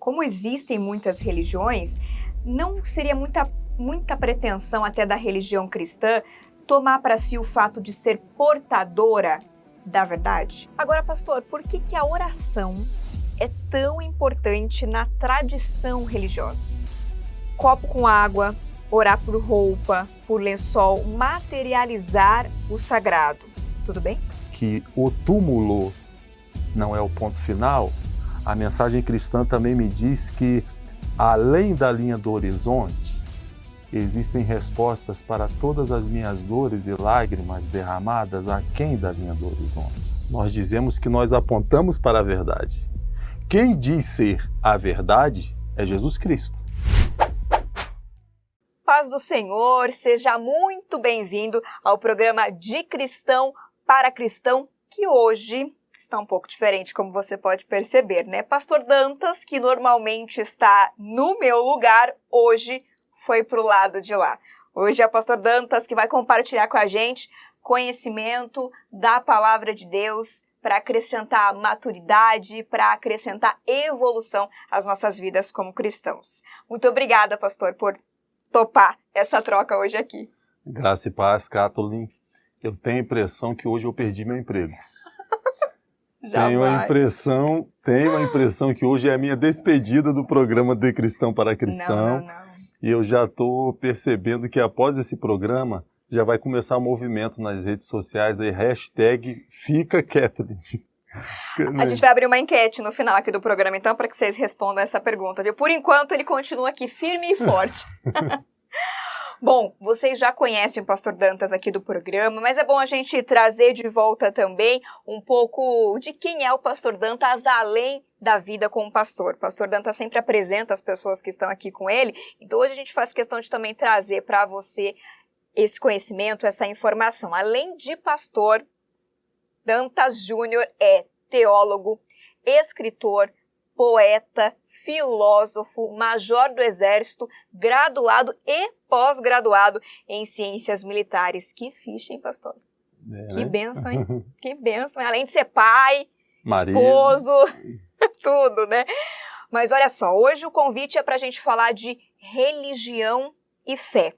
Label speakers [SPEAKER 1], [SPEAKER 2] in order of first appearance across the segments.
[SPEAKER 1] como existem muitas religiões, não seria muita pretensão até da religião cristã tomar para si o fato de ser portadora da verdade? Agora, pastor, por que a oração é tão importante na tradição religiosa? Copo com água, orar por roupa, por lençol, materializar o sagrado. Tudo bem?
[SPEAKER 2] Que o túmulo não é o ponto final, a mensagem cristã também me diz que, além da linha do horizonte, existem respostas para todas as minhas dores e lágrimas derramadas aquém da linha do horizonte. Nós dizemos que nós apontamos para a verdade. Quem diz ser a verdade é Jesus Cristo.
[SPEAKER 1] Paz do Senhor, seja muito bem-vindo ao programa De Cristão para Cristão, que hoje está um pouco diferente, como você pode perceber, né? Pastor Dantas, que normalmente está no meu lugar, hoje foi para o lado de lá. Hoje é o Pastor Dantas que vai compartilhar com a gente conhecimento da Palavra de Deus para acrescentar maturidade, para acrescentar evolução às nossas vidas como cristãos. Muito obrigada, pastor, por topar essa troca hoje aqui.
[SPEAKER 2] Graça e paz, Kathleen. Eu tenho a impressão que hoje eu perdi meu emprego. Tenho a impressão que hoje é a minha despedida do programa De Cristão para Cristão.
[SPEAKER 1] Não.
[SPEAKER 2] E eu já estou percebendo que após esse programa já vai começar um movimento nas redes sociais, aí, #FicaKathleen.
[SPEAKER 1] A gente vai abrir uma enquete no final aqui do programa, então, para que vocês respondam essa pergunta, viu? Por enquanto, ele continua aqui firme e forte. Bom, vocês já conhecem o pastor Dantas aqui do programa, mas é bom a gente trazer de volta também um pouco de quem é o pastor Dantas além da vida como pastor. O pastor Dantas sempre apresenta as pessoas que estão aqui com ele, então hoje a gente faz questão de também trazer para você esse conhecimento, essa informação. Além de pastor, Dantas Júnior é teólogo, escritor, poeta, filósofo, major do Exército, graduado e pós-graduado em Ciências Militares. Que ficha, hein, pastor? Que bênção, hein? Que bênção. Além de ser pai,
[SPEAKER 2] marido,
[SPEAKER 1] esposo, tudo, né? Mas olha só, hoje o convite é para a gente falar de religião e fé,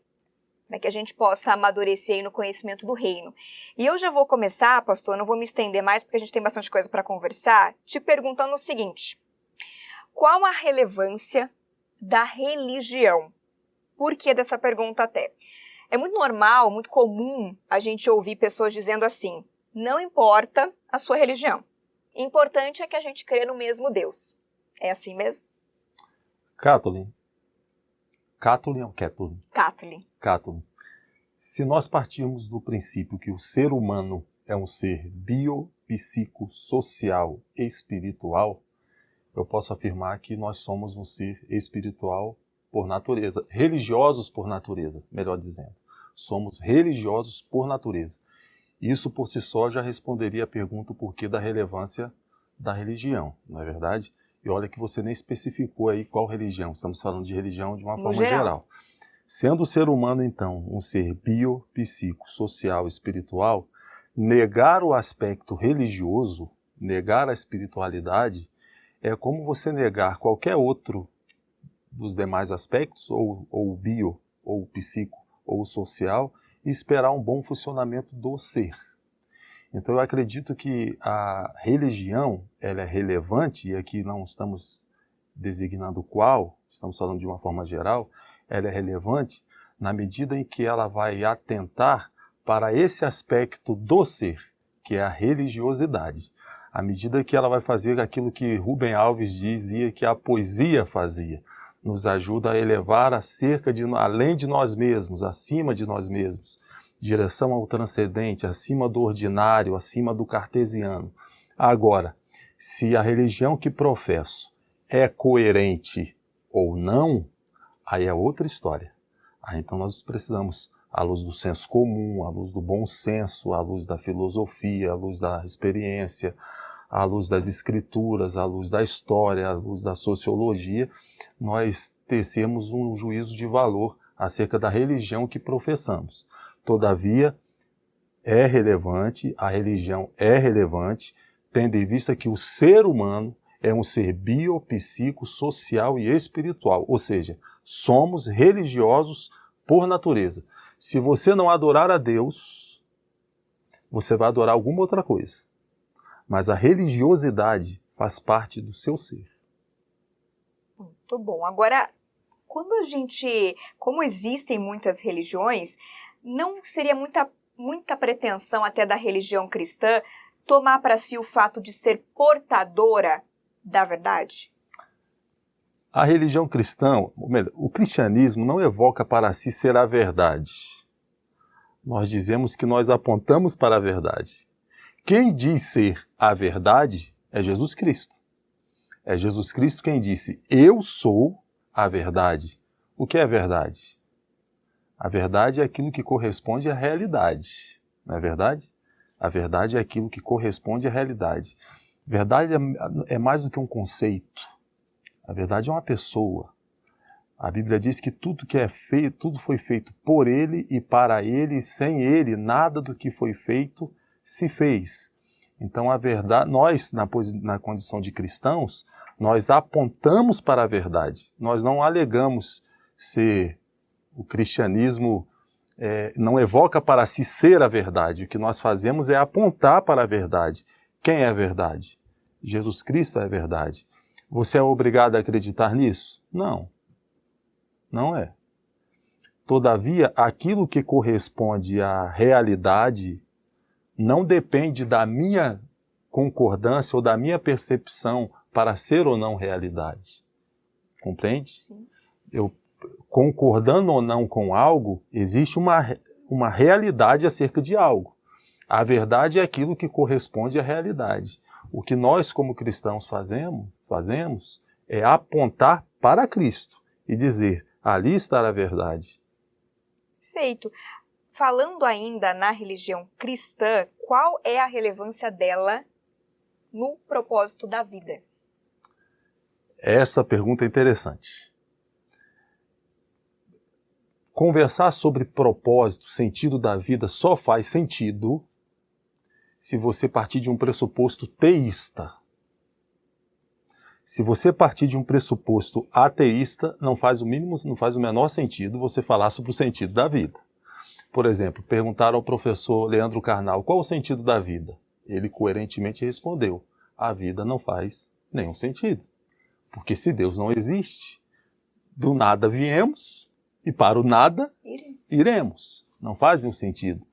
[SPEAKER 1] para que a gente possa amadurecer aí no conhecimento do reino. E eu já vou começar, pastor, não vou me estender mais, porque a gente tem bastante coisa para conversar, te perguntando o seguinte: qual a relevância da religião? Por que dessa pergunta até? É muito normal, muito comum a gente ouvir pessoas dizendo assim: não importa a sua religião, importante é que a gente crê no mesmo Deus. É assim mesmo?
[SPEAKER 2] Kathleen ou Kathleen?
[SPEAKER 1] Kathleen.
[SPEAKER 2] Se nós partirmos do princípio que o ser humano é um ser biopsicossocial e espiritual, eu posso afirmar que nós somos um ser espiritual por natureza, religiosos por natureza, melhor dizendo. Somos religiosos por natureza. Isso por si só já responderia a pergunta o porquê da relevância da religião, não é verdade? E olha que você nem especificou aí qual religião, estamos falando de religião de uma forma geral. Sendo o ser humano, então, um ser biopsicossocial espiritual, negar o aspecto religioso, negar a espiritualidade, é como você negar qualquer outro dos demais aspectos, ou o bio, ou o psico, ou o social, e esperar um bom funcionamento do ser. Então eu acredito que a religião ela é relevante, e aqui não estamos designando qual, estamos falando de uma forma geral, ela é relevante na medida em que ela vai atentar para esse aspecto do ser, que é a religiosidade. À medida que ela vai fazer aquilo que Rubem Alves dizia que a poesia fazia, nos ajuda a elevar além de nós mesmos, acima de nós mesmos, direção ao transcendente, acima do ordinário, acima do cartesiano. Agora, se a religião que professo é coerente ou não, aí é outra história. Aí então nós precisamos, à luz do senso comum, à luz do bom senso, à luz da filosofia, à luz da experiência, à luz das escrituras, à luz da história, à luz da sociologia, nós tecemos um juízo de valor acerca da religião que professamos. Todavia, a religião é relevante, tendo em vista que o ser humano é um ser bio, psíquico, social e espiritual. Ou seja, somos religiosos por natureza. Se você não adorar a Deus, você vai adorar alguma outra coisa. Mas a religiosidade faz parte do seu ser.
[SPEAKER 1] Muito bom. Agora, como existem muitas religiões, não seria muita pretensão até da religião cristã tomar para si o fato de ser portadora da verdade?
[SPEAKER 2] A religião cristã, ou melhor, o cristianismo não evoca para si ser a verdade. Nós dizemos que nós apontamos para a verdade. Quem diz ser a verdade é Jesus Cristo. É Jesus Cristo quem disse, eu sou a verdade. O que é verdade? A verdade é aquilo que corresponde à realidade, não é verdade? A verdade é aquilo que corresponde à realidade. Verdade é mais do que um conceito. A verdade é uma pessoa. A Bíblia diz que tudo que é feito, tudo foi feito por Ele e para Ele, e sem Ele nada do que foi feito se fez. Então a verdade, nós na condição de cristãos, nós apontamos para a verdade. Nós não alegamos ser o cristianismo, não evoca para si ser a verdade. O que nós fazemos é apontar para a verdade. Quem é a verdade? Jesus Cristo é a verdade. Você é obrigado a acreditar nisso? Não. Não é. Todavia, aquilo que corresponde à realidade não depende da minha concordância ou da minha percepção para ser ou não realidade. Compreende?
[SPEAKER 1] Sim.
[SPEAKER 2] Eu, concordando ou não com algo, existe uma realidade acerca de algo. A verdade é aquilo que corresponde à realidade. O que nós, como cristãos, fazemos é apontar para Cristo e dizer, ali está a verdade.
[SPEAKER 1] Perfeito. Falando ainda na religião cristã, qual é a relevância dela no propósito da vida?
[SPEAKER 2] Essa pergunta é interessante. Conversar sobre propósito, sentido da vida, só faz sentido se você partir de um pressuposto teísta. Se você partir de um pressuposto ateísta, não faz o menor sentido você falar sobre o sentido da vida. Por exemplo, perguntaram ao professor Leandro Carnal qual o sentido da vida. Ele coerentemente respondeu, a vida não faz nenhum sentido. Porque se Deus não existe, do nada viemos e para o nada iremos. Não faz nenhum sentido.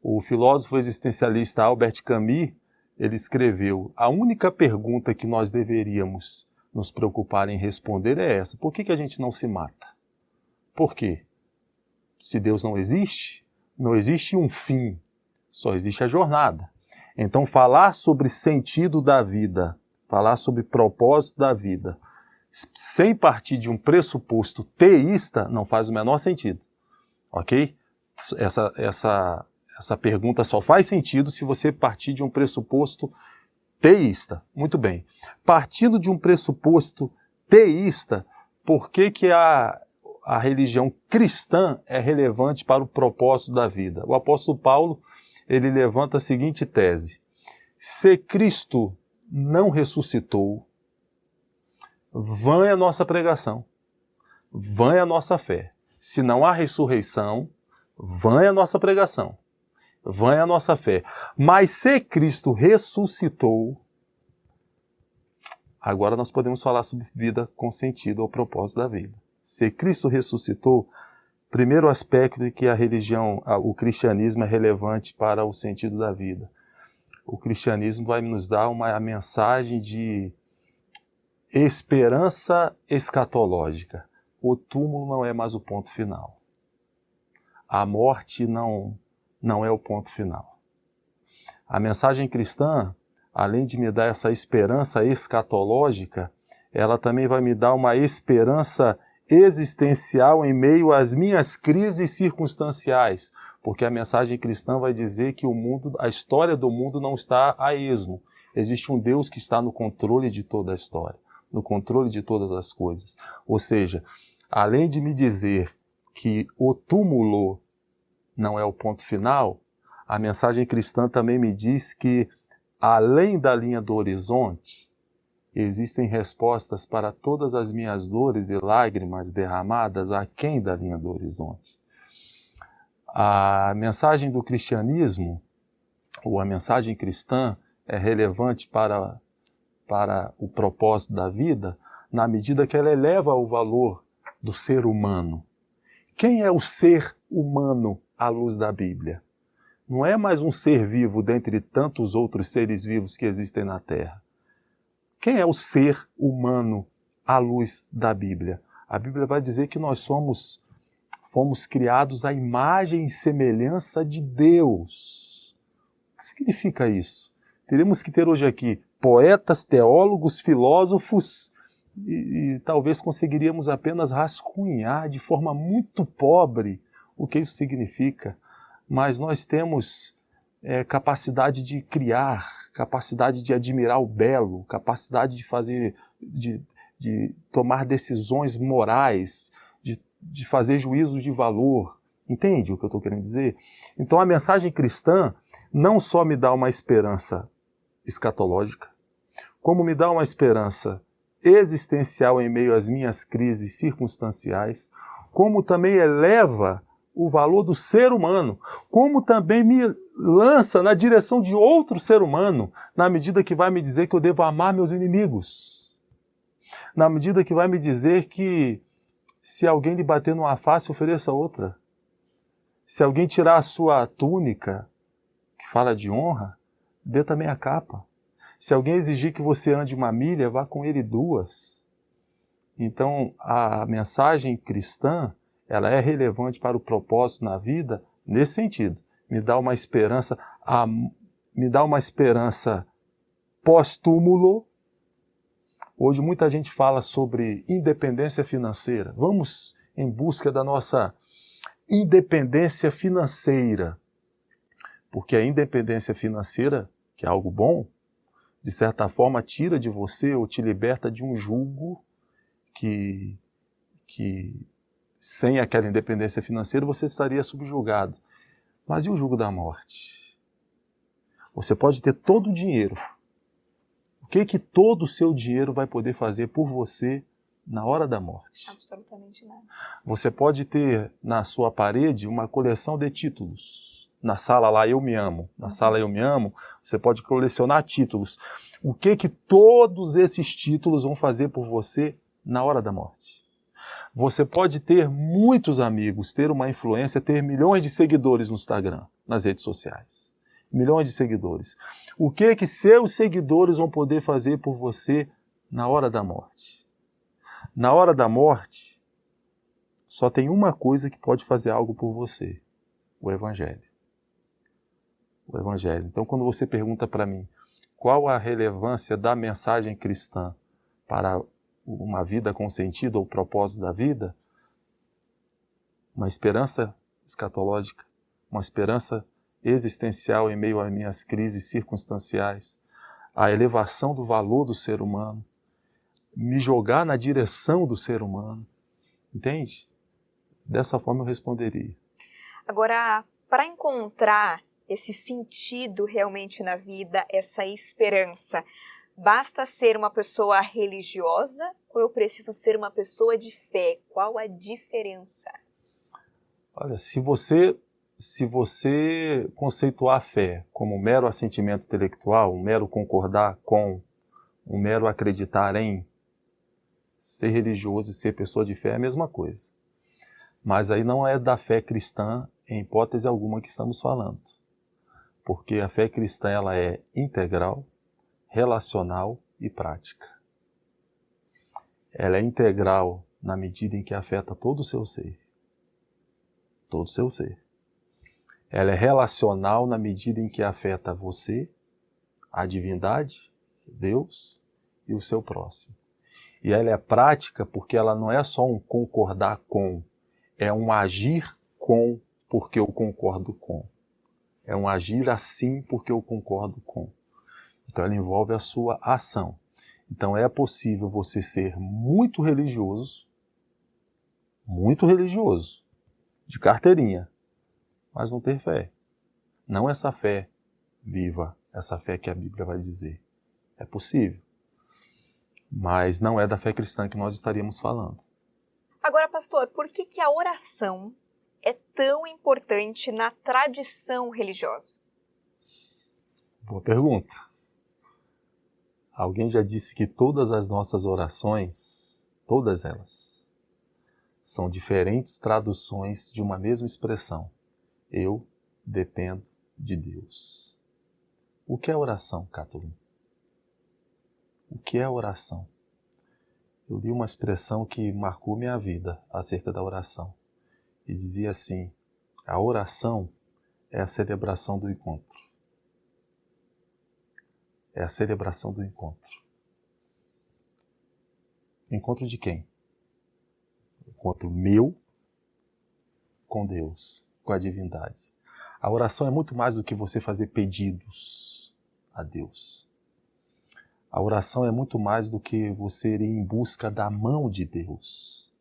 [SPEAKER 2] O filósofo existencialista Albert Camus, ele escreveu, a única pergunta que nós deveríamos nos preocupar em responder é essa, por que a gente não se mata? Por quê? Se Deus não existe um fim, só existe a jornada. Então falar sobre sentido da vida, falar sobre propósito da vida, sem partir de um pressuposto teísta, não faz o menor sentido. Ok? Essa pergunta só faz sentido se você partir de um pressuposto teísta. Muito bem. Partindo de um pressuposto teísta, por que a religião cristã é relevante para o propósito da vida? O apóstolo Paulo, ele levanta a seguinte tese. Se Cristo não ressuscitou, vã é a nossa pregação, vã é a nossa fé. Se não há ressurreição, vã é a nossa pregação, vã é a nossa fé. Mas se Cristo ressuscitou, agora nós podemos falar sobre vida com sentido ao propósito da vida. Se Cristo ressuscitou, primeiro aspecto de que a religião, o cristianismo é relevante para o sentido da vida. O cristianismo vai nos dar a mensagem de esperança escatológica. O túmulo não é mais o ponto final. A morte não é o ponto final. A mensagem cristã, além de me dar essa esperança escatológica, ela também vai me dar uma esperança existencial em meio às minhas crises circunstanciais, porque a mensagem cristã vai dizer que a história do mundo não está a esmo. Existe um Deus que está no controle de toda a história, no controle de todas as coisas. Ou seja, além de me dizer que o túmulo não é o ponto final, a mensagem cristã também me diz que, além da linha do horizonte, Existem respostas para todas as minhas dores e lágrimas derramadas aquém da linha do horizonte. A mensagem do cristianismo, ou a mensagem cristã, é relevante para o propósito da vida, na medida que ela eleva o valor do ser humano. Quem é o ser humano à luz da Bíblia? Não é mais um ser vivo dentre tantos outros seres vivos que existem na Terra. Quem é o ser humano à luz da Bíblia? A Bíblia vai dizer que nós fomos criados à imagem e semelhança de Deus. O que significa isso? Teremos que ter hoje aqui poetas, teólogos, filósofos e talvez conseguiríamos apenas rascunhar de forma muito pobre o que isso significa. Mas nós temos capacidade de criar, capacidade de admirar o belo, capacidade de fazer, de tomar decisões morais, de fazer juízos de valor. Entende o que eu estou querendo dizer? Então a mensagem cristã não só me dá uma esperança escatológica, como me dá uma esperança existencial em meio às minhas crises circunstanciais, como também eleva o valor do ser humano, como também me lança na direção de outro ser humano, na medida que vai me dizer que eu devo amar meus inimigos, na medida que vai me dizer que se alguém lhe bater numa face, ofereça outra. Se alguém tirar a sua túnica, que fala de honra, dê também a capa. Se alguém exigir que você ande 1 milha, vá com ele 2. Então, a mensagem cristã, ela é relevante para o propósito na vida nesse sentido. Me dá uma esperança pós-túmulo. Hoje muita gente fala sobre independência financeira. Vamos em busca da nossa independência financeira. Porque a independência financeira, que é algo bom, de certa forma tira de você ou te liberta de um jugo que sem aquela independência financeira você estaria subjugado. Mas e o jugo da morte? Você pode ter todo o dinheiro. O que todo o seu dinheiro vai poder fazer por você na hora da morte?
[SPEAKER 1] Absolutamente nada.
[SPEAKER 2] Você pode ter na sua parede uma coleção de títulos. Na sala lá, Eu Me Amo. Na sala Eu Me Amo, você pode colecionar títulos. O que todos esses títulos vão fazer por você na hora da morte? Você pode ter muitos amigos, ter uma influência, ter milhões de seguidores no Instagram, nas redes sociais. Milhões de seguidores. O que seus seguidores vão poder fazer por você na hora da morte? Na hora da morte, só tem uma coisa que pode fazer algo por você: o Evangelho. O Evangelho. Então, quando você pergunta para mim qual a relevância da mensagem cristã para uma vida com sentido ou propósito da vida, uma esperança escatológica, uma esperança existencial em meio às minhas crises circunstanciais, a elevação do valor do ser humano, me jogar na direção do ser humano. Entende? Dessa forma eu responderia.
[SPEAKER 1] Agora, para encontrar esse sentido realmente na vida, essa esperança, basta ser uma pessoa religiosa ou eu preciso ser uma pessoa de fé? Qual a diferença?
[SPEAKER 2] Olha, se você conceituar a fé como um mero assentimento intelectual, um mero concordar com, um mero acreditar em, ser religioso e ser pessoa de fé é a mesma coisa. Mas aí não é da fé cristã, em hipótese alguma, que estamos falando. Porque a fé cristã ela é integral, relacional e prática. Ela é integral na medida em que afeta todo o seu ser. Todo o seu ser. Ela é relacional na medida em que afeta você, a divindade, Deus e o seu próximo. E ela é prática porque ela não é só um concordar com, é um agir com porque eu concordo com. É um agir assim porque eu concordo com. Então ela envolve a sua ação. Então é possível você ser muito religioso, de carteirinha, mas não ter fé. Não essa fé viva, essa fé que a Bíblia vai dizer. É possível. Mas não é da fé cristã que nós estaríamos falando.
[SPEAKER 1] Agora, pastor, por que a oração é tão importante na tradição religiosa?
[SPEAKER 2] Boa pergunta. Alguém já disse que todas as nossas orações, todas elas, são diferentes traduções de uma mesma expressão. Eu dependo de Deus. O que é oração, Catherine? O que é oração? Eu li uma expressão que marcou minha vida acerca da oração. E dizia assim: a oração é a celebração do encontro. É a celebração do encontro. Encontro de quem? Encontro meu com Deus, com a divindade. A oração é muito mais do que você fazer pedidos a Deus. A oração é muito mais do que você ir em busca da mão de Deus.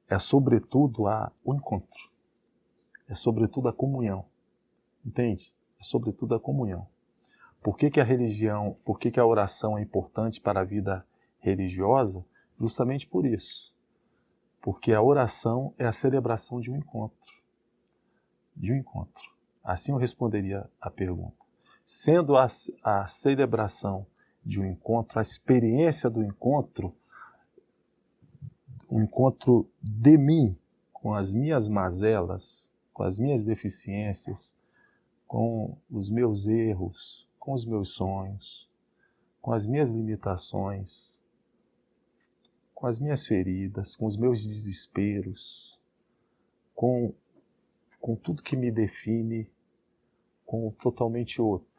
[SPEAKER 2] É sobretudo o encontro. É sobretudo a comunhão. Entende? É sobretudo a comunhão. Por que a oração é importante para a vida religiosa? Justamente por isso. Porque a oração é a celebração de um encontro. De um encontro. Assim eu responderia a pergunta. Sendo a celebração de um encontro, a experiência do encontro, um encontro de mim, com as minhas mazelas, com as minhas deficiências, com os meus erros, com os meus sonhos, com as minhas limitações, com as minhas feridas, com os meus desesperos, com tudo que me define, com o totalmente outro.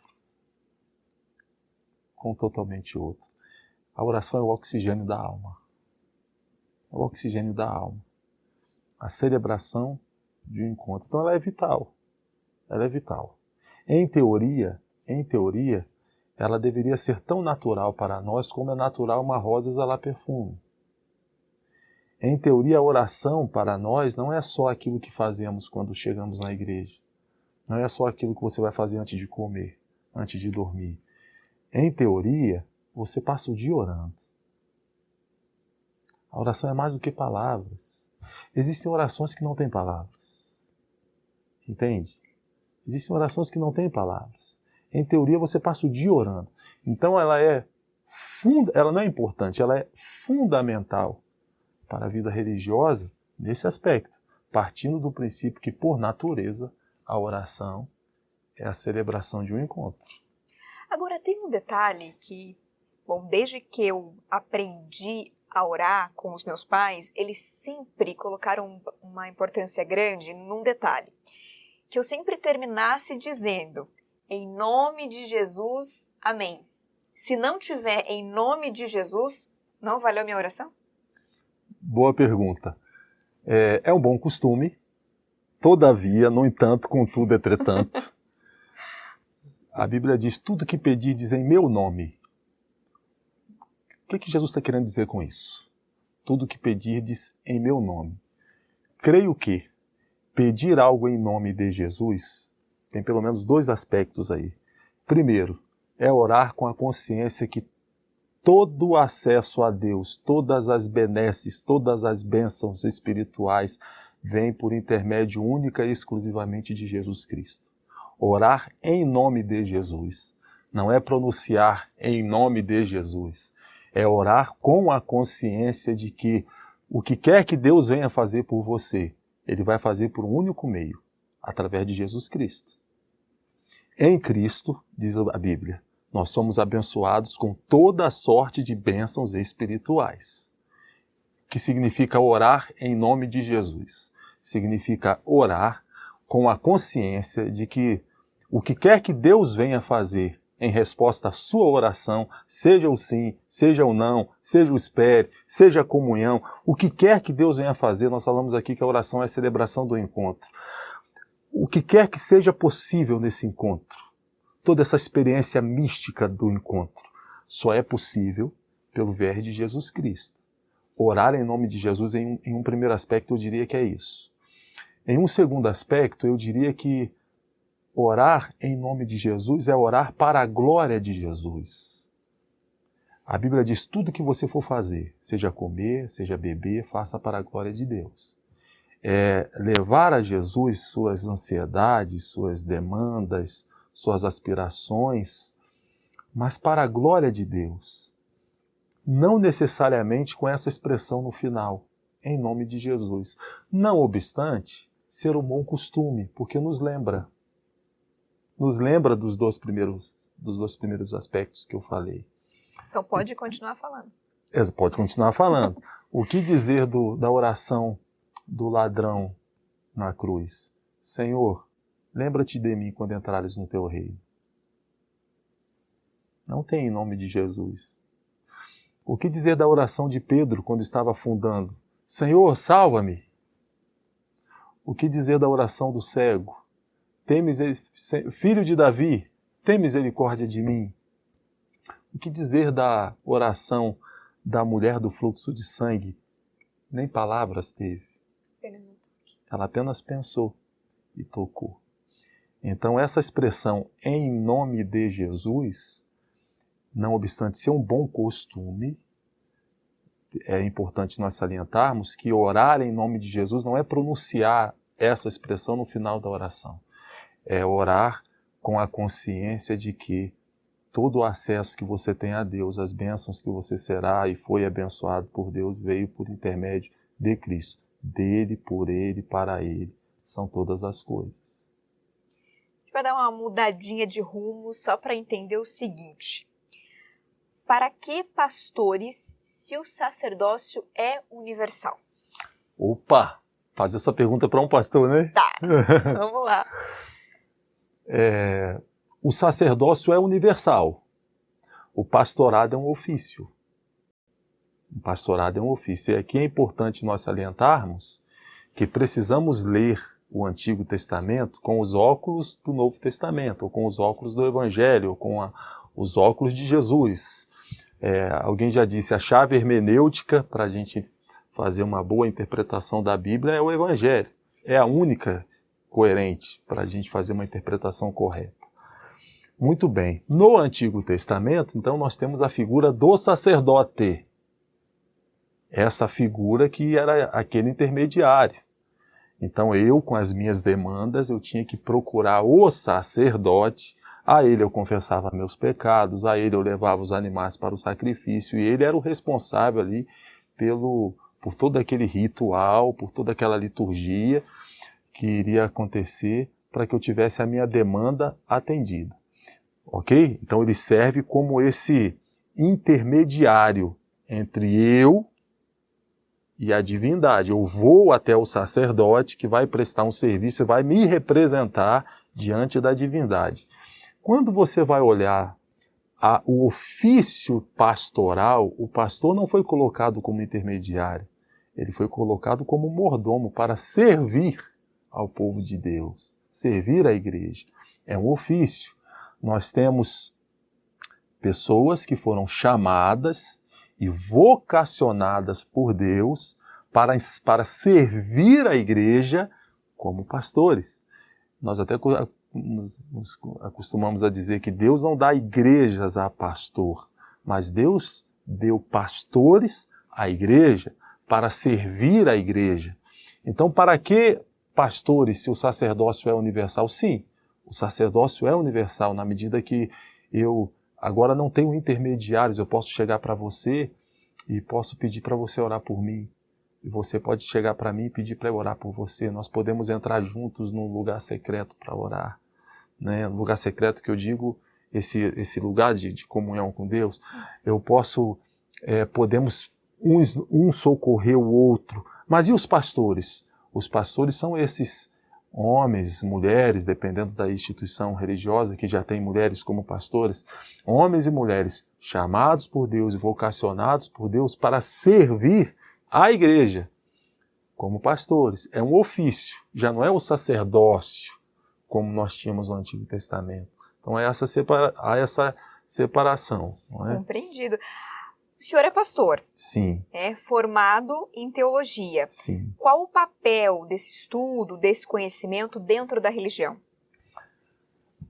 [SPEAKER 2] Com totalmente outro. A oração é o oxigênio da alma. É o oxigênio da alma. A celebração de um encontro. Então ela é vital. Ela é vital. Em teoria, ela deveria ser tão natural para nós como é natural uma rosa exalar perfume. Em teoria, a oração para nós não é só aquilo que fazemos quando chegamos na igreja. Não é só aquilo que você vai fazer antes de comer, antes de dormir. Em teoria, você passa o dia orando. A oração é mais do que palavras. Existem orações que não têm palavras. Entende? Existem orações que não têm palavras. Em teoria, você passa o dia orando. Então, ela não é importante, ela é fundamental para a vida religiosa nesse aspecto, partindo do princípio que, por natureza, a oração é a celebração de um encontro.
[SPEAKER 1] Agora, tem um detalhe que, desde que eu aprendi a orar com os meus pais, eles sempre colocaram uma importância grande num detalhe, que eu sempre terminasse dizendo, em nome de Jesus, amém. Se não tiver em nome de Jesus, não valeu a minha oração?
[SPEAKER 2] Boa pergunta. É um bom costume, todavia, no entanto, contudo, entretanto, a Bíblia diz, tudo que pedirdes em meu nome. O que Jesus está querendo dizer com isso? Tudo que pedirdes em meu nome. Creio que pedir algo em nome de Jesus tem pelo menos dois aspectos aí. Primeiro, é orar com a consciência que todo o acesso a Deus, todas as benesses, todas as bênçãos espirituais vêm por intermédio única e exclusivamente de Jesus Cristo. Orar em nome de Jesus não é pronunciar em nome de Jesus, é orar com a consciência de que o que quer que Deus venha fazer por você, Ele vai fazer por um único meio, através de Jesus Cristo. Em Cristo, diz a Bíblia, nós somos abençoados com toda a sorte de bênçãos espirituais. Que significa orar em nome de Jesus? Significa orar com a consciência de que o que quer que Deus venha fazer em resposta à sua oração, seja o sim, seja o não, seja o espere, seja a comunhão, o que quer que Deus venha fazer, nós falamos aqui que a oração é a celebração do encontro. O que quer que seja possível nesse encontro, toda essa experiência mística do encontro, só é possível pelo viés de Jesus Cristo. Orar em nome de Jesus, em um primeiro aspecto, eu diria que é isso. Em um segundo aspecto, eu diria que orar em nome de Jesus é orar para a glória de Jesus. A Bíblia diz: tudo que você for fazer, seja comer, seja beber, faça para a glória de Deus. Levar a Jesus suas ansiedades, suas demandas, suas aspirações, mas para a glória de Deus. Não necessariamente com essa expressão no final, em nome de Jesus. Não obstante, ser um bom costume, porque nos lembra dos dois primeiros aspectos que eu falei.
[SPEAKER 1] Então pode continuar falando.
[SPEAKER 2] Pode continuar falando. O que dizer da oração do ladrão na cruz? Senhor, lembra-te de mim quando entrares no teu reino. Não tem em nome de Jesus. O que dizer da oração de Pedro quando estava afundando? Senhor, salva-me. O que dizer da oração do cego? Filho de Davi, tem misericórdia de mim. O que dizer da oração da mulher do fluxo de sangue? Nem palavras teve. Ela apenas pensou e tocou. Então essa expressão em nome de Jesus, não obstante ser um bom costume, é importante nós salientarmos que orar em nome de Jesus não é pronunciar essa expressão no final da oração. É orar com a consciência de que todo o acesso que você tem a Deus, as bênçãos que você será e foi abençoado por Deus, veio por intermédio de Cristo. Dele, por Ele, para Ele, são todas as coisas.
[SPEAKER 1] A gente vai dar uma mudadinha de rumo só para entender o seguinte. Para que pastores se o sacerdócio é universal?
[SPEAKER 2] Opa! Fazer essa pergunta para um pastor, né?
[SPEAKER 1] Tá, vamos lá.
[SPEAKER 2] O sacerdócio é universal. O pastorado é um ofício. O pastorado é um ofício. E aqui é importante nós salientarmos que precisamos ler o Antigo Testamento com os óculos do Novo Testamento, ou com os óculos do Evangelho, ou com os óculos de Jesus. Alguém já disse, a chave hermenêutica para a gente fazer uma boa interpretação da Bíblia é o Evangelho. É a única coerente para a gente fazer uma interpretação correta. Muito bem. No Antigo Testamento, então, nós temos a figura do sacerdote. Essa figura que era aquele intermediário. Então, eu, com as minhas demandas, eu tinha que procurar o sacerdote. A ele eu confessava meus pecados, a ele eu levava os animais para o sacrifício, e ele era o responsável ali por todo aquele ritual, por toda aquela liturgia que iria acontecer para que eu tivesse a minha demanda atendida. Ok? Então ele serve como esse intermediário entre eu e a divindade. Eu vou até o sacerdote que vai prestar um serviço e vai me representar diante da divindade. Quando você vai olhar o ofício pastoral, o pastor não foi colocado como intermediário, ele foi colocado como mordomo para servir ao povo de Deus, servir à igreja. É um ofício. Nós temos pessoas que foram chamadas e vocacionadas por Deus para servir a igreja como pastores. Nós até nos acostumamos a dizer que Deus não dá igrejas a pastor, mas Deus deu pastores à igreja para servir a igreja. Então, para que pastores se o sacerdócio é universal? Sim, o sacerdócio é universal na medida que eu agora não tenho intermediários, eu posso chegar para você e posso pedir para você orar por mim. E você pode chegar para mim e pedir para eu orar por você. Nós podemos entrar juntos num lugar secreto para orar. Né? No lugar secreto que eu digo, esse lugar de comunhão com Deus. Sim. Eu posso, podemos um socorrer o outro. Mas e os pastores? Os pastores são esses homens, mulheres, dependendo da instituição religiosa, que já tem mulheres como pastores, homens e mulheres chamados por Deus e vocacionados por Deus para servir a igreja como pastores. É um ofício, já não é o sacerdócio como nós tínhamos no Antigo Testamento. Então há essa separação. Não é?
[SPEAKER 1] Compreendido. O senhor é pastor.
[SPEAKER 2] Sim.
[SPEAKER 1] É formado em teologia.
[SPEAKER 2] Sim.
[SPEAKER 1] Qual o papel desse estudo, desse conhecimento dentro da religião?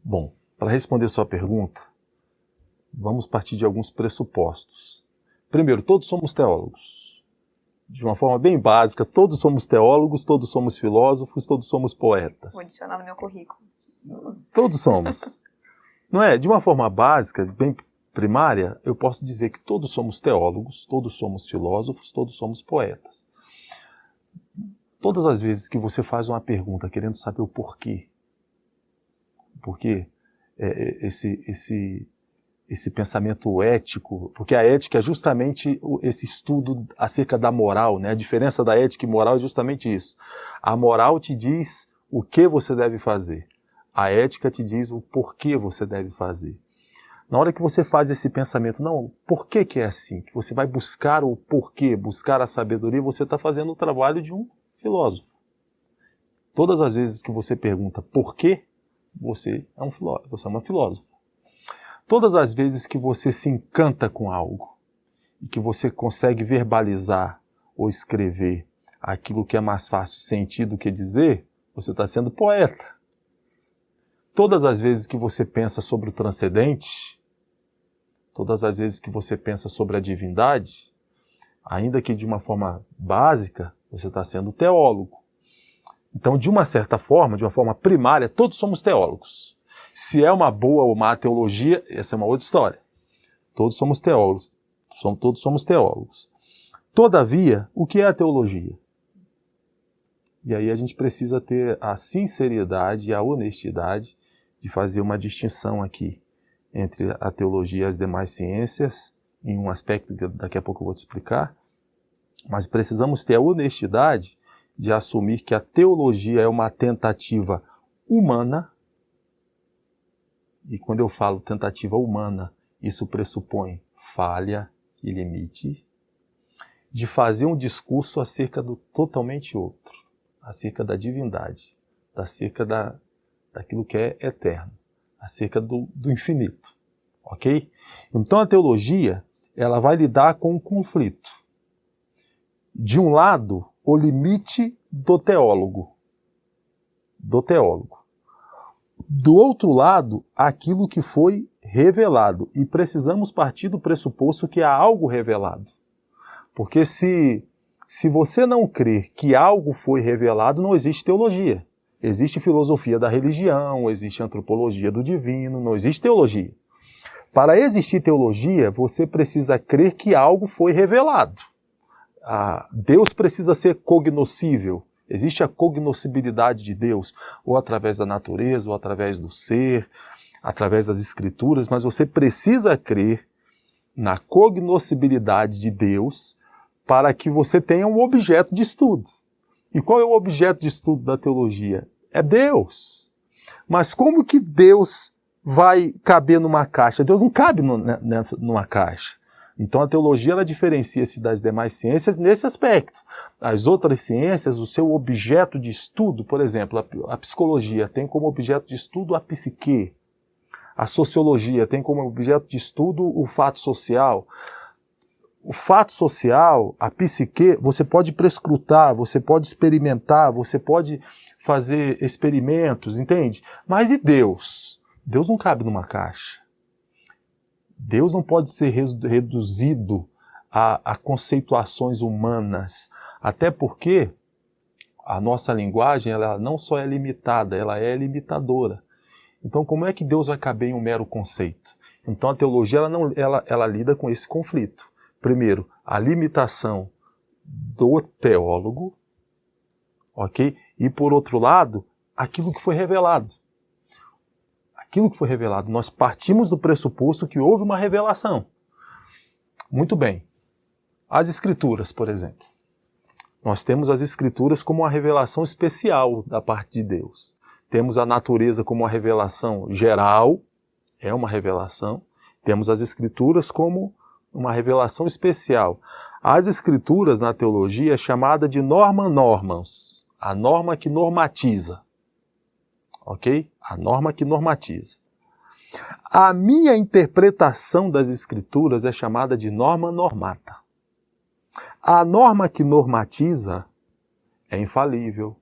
[SPEAKER 2] Bom, para responder sua pergunta, vamos partir de alguns pressupostos. Primeiro, todos somos teólogos. De uma forma bem básica, todos somos teólogos, todos somos filósofos, todos somos poetas.
[SPEAKER 1] Vou adicionar no meu currículo.
[SPEAKER 2] Todos somos. Não é? De uma forma básica, bem primária, eu posso dizer que todos somos teólogos, todos somos filósofos, todos somos poetas. Todas as vezes que você faz uma pergunta querendo saber o porquê, esse pensamento ético, porque a ética é justamente esse estudo acerca da moral, né? A diferença da ética e moral é justamente isso. A moral te diz o que você deve fazer. A ética te diz o porquê você deve fazer. Na hora que você faz esse pensamento, não, por que que é assim? Que você vai buscar o porquê, buscar a sabedoria, você está fazendo o trabalho de um filósofo. Todas as vezes que você pergunta por quê, você é um filósofo, você é uma filósofa. Todas as vezes que você se encanta com algo e que você consegue verbalizar ou escrever aquilo que é mais fácil sentir do que dizer, você está sendo poeta. Todas as vezes que você pensa sobre o transcendente, todas as vezes que você pensa sobre a divindade, ainda que de uma forma básica, você está sendo teólogo. Então, de uma certa forma, de uma forma primária, todos somos teólogos. Se é uma boa ou má teologia, essa é uma outra história. Todos somos teólogos. Todos somos teólogos. Todavia, o que é a teologia? E aí a gente precisa ter a sinceridade e a honestidade de fazer uma distinção aqui entre a teologia e as demais ciências, em um aspecto que daqui a pouco eu vou te explicar, mas precisamos ter a honestidade de assumir que a teologia é uma tentativa humana, e quando eu falo tentativa humana, isso pressupõe falha e limite, de fazer um discurso acerca do totalmente outro, acerca da divindade, acerca daquilo que é eterno, acerca do infinito, ok? Então a teologia, ela vai lidar com um conflito. De um lado, o limite do teólogo. Do outro lado, aquilo que foi revelado. E precisamos partir do pressuposto que há algo revelado. Porque se você não crer que algo foi revelado, não existe teologia. Existe filosofia da religião, existe antropologia do divino, não existe teologia. Para existir teologia, você precisa crer que algo foi revelado. Deus precisa ser cognoscível. Existe a cognoscibilidade de Deus, ou através da natureza, ou através do ser, através das escrituras, mas você precisa crer na cognoscibilidade de Deus para que você tenha um objeto de estudo. E qual é o objeto de estudo da teologia? É Deus. Mas como que Deus vai caber numa caixa? Deus não cabe numa caixa. Então a teologia ela diferencia-se das demais ciências nesse aspecto. As outras ciências, o seu objeto de estudo, por exemplo, a psicologia tem como objeto de estudo a psique. A sociologia tem como objeto de estudo o fato social. O fato social, a psique, você pode prescrutar, você pode experimentar, você pode fazer experimentos, entende? Mas e Deus? Deus não cabe numa caixa. Deus não pode ser reduzido a conceituações humanas, até porque a nossa linguagem ela não só é limitada, ela é limitadora. Então como é que Deus vai caber em um mero conceito? Então a teologia ela lida com esse conflito. Primeiro, a limitação do teólogo, ok? E por outro lado, aquilo que foi revelado. Aquilo que foi revelado. Nós partimos do pressuposto que houve uma revelação. Muito bem. As Escrituras, por exemplo. Nós temos as Escrituras como uma revelação especial da parte de Deus. Temos a natureza como uma revelação geral, é uma revelação. Temos as Escrituras como uma revelação especial. As Escrituras na teologia é chamada de norma normans, a norma que normatiza. Ok? A norma que normatiza. A minha interpretação das Escrituras é chamada de norma normata. A norma que normatiza é infalível,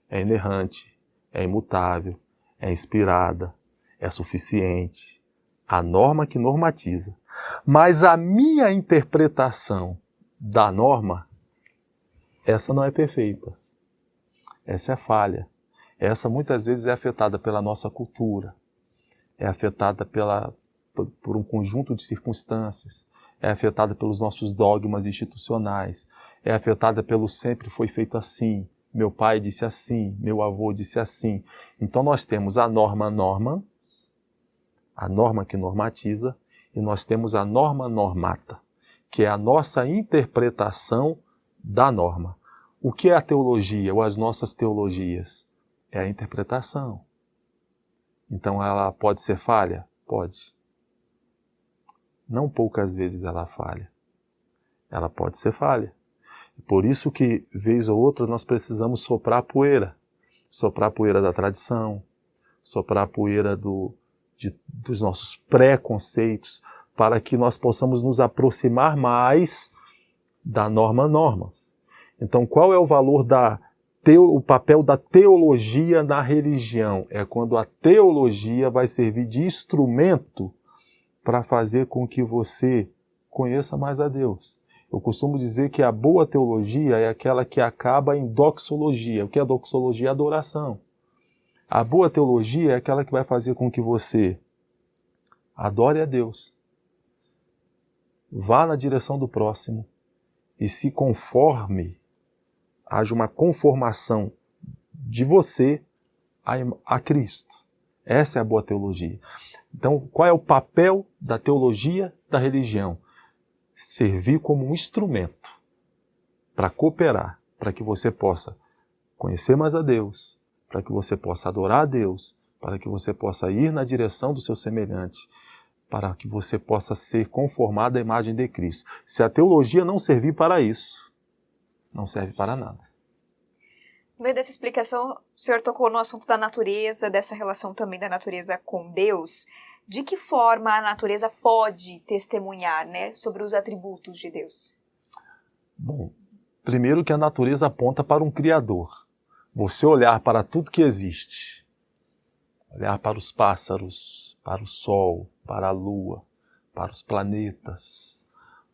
[SPEAKER 2] é inerrante, é imutável, é inspirada, é suficiente, A norma que normatiza. Mas a minha interpretação da norma, essa não é perfeita. Essa é falha. Essa muitas vezes é afetada pela nossa cultura, é afetada por um conjunto de circunstâncias, é afetada pelos nossos dogmas institucionais, é afetada pelo sempre foi feito assim, meu pai disse assim, meu avô disse assim. Então nós temos a norma que normatiza, e nós temos a norma normata, que é a nossa interpretação da norma. O que é a teologia ou as nossas teologias? É a interpretação. Então ela pode ser falha? Pode. Não poucas vezes ela falha. Ela pode ser falha. Por isso que, vez ou outra, nós precisamos soprar a poeira. Soprar a poeira da tradição, soprar a poeira dos nossos preconceitos, para que nós possamos nos aproximar mais da normas. Então, qual é o valor o papel da teologia na religião? É quando a teologia vai servir de instrumento para fazer com que você conheça mais a Deus. Eu costumo dizer que a boa teologia é aquela que acaba em doxologia. O que é doxologia? Adoração. A boa teologia é aquela que vai fazer com que você adore a Deus, vá na direção do próximo e se conforme, haja uma conformação de você a Cristo. Essa é a boa teologia. Então, qual é o papel da teologia da religião? Servir como um instrumento para cooperar, para que você possa conhecer mais a Deus, para que você possa adorar a Deus, para que você possa ir na direção do seu semelhante, para que você possa ser conformado à imagem de Cristo. Se a teologia não servir para isso, não serve para nada.
[SPEAKER 1] No meio dessa explicação, o senhor tocou no assunto da natureza, dessa relação também da natureza com Deus. De que forma a natureza pode testemunhar, sobre os atributos de Deus?
[SPEAKER 2] Bom, primeiro que a natureza aponta para um Criador. Você olhar para tudo que existe, olhar para os pássaros, para o sol, para a lua, para os planetas,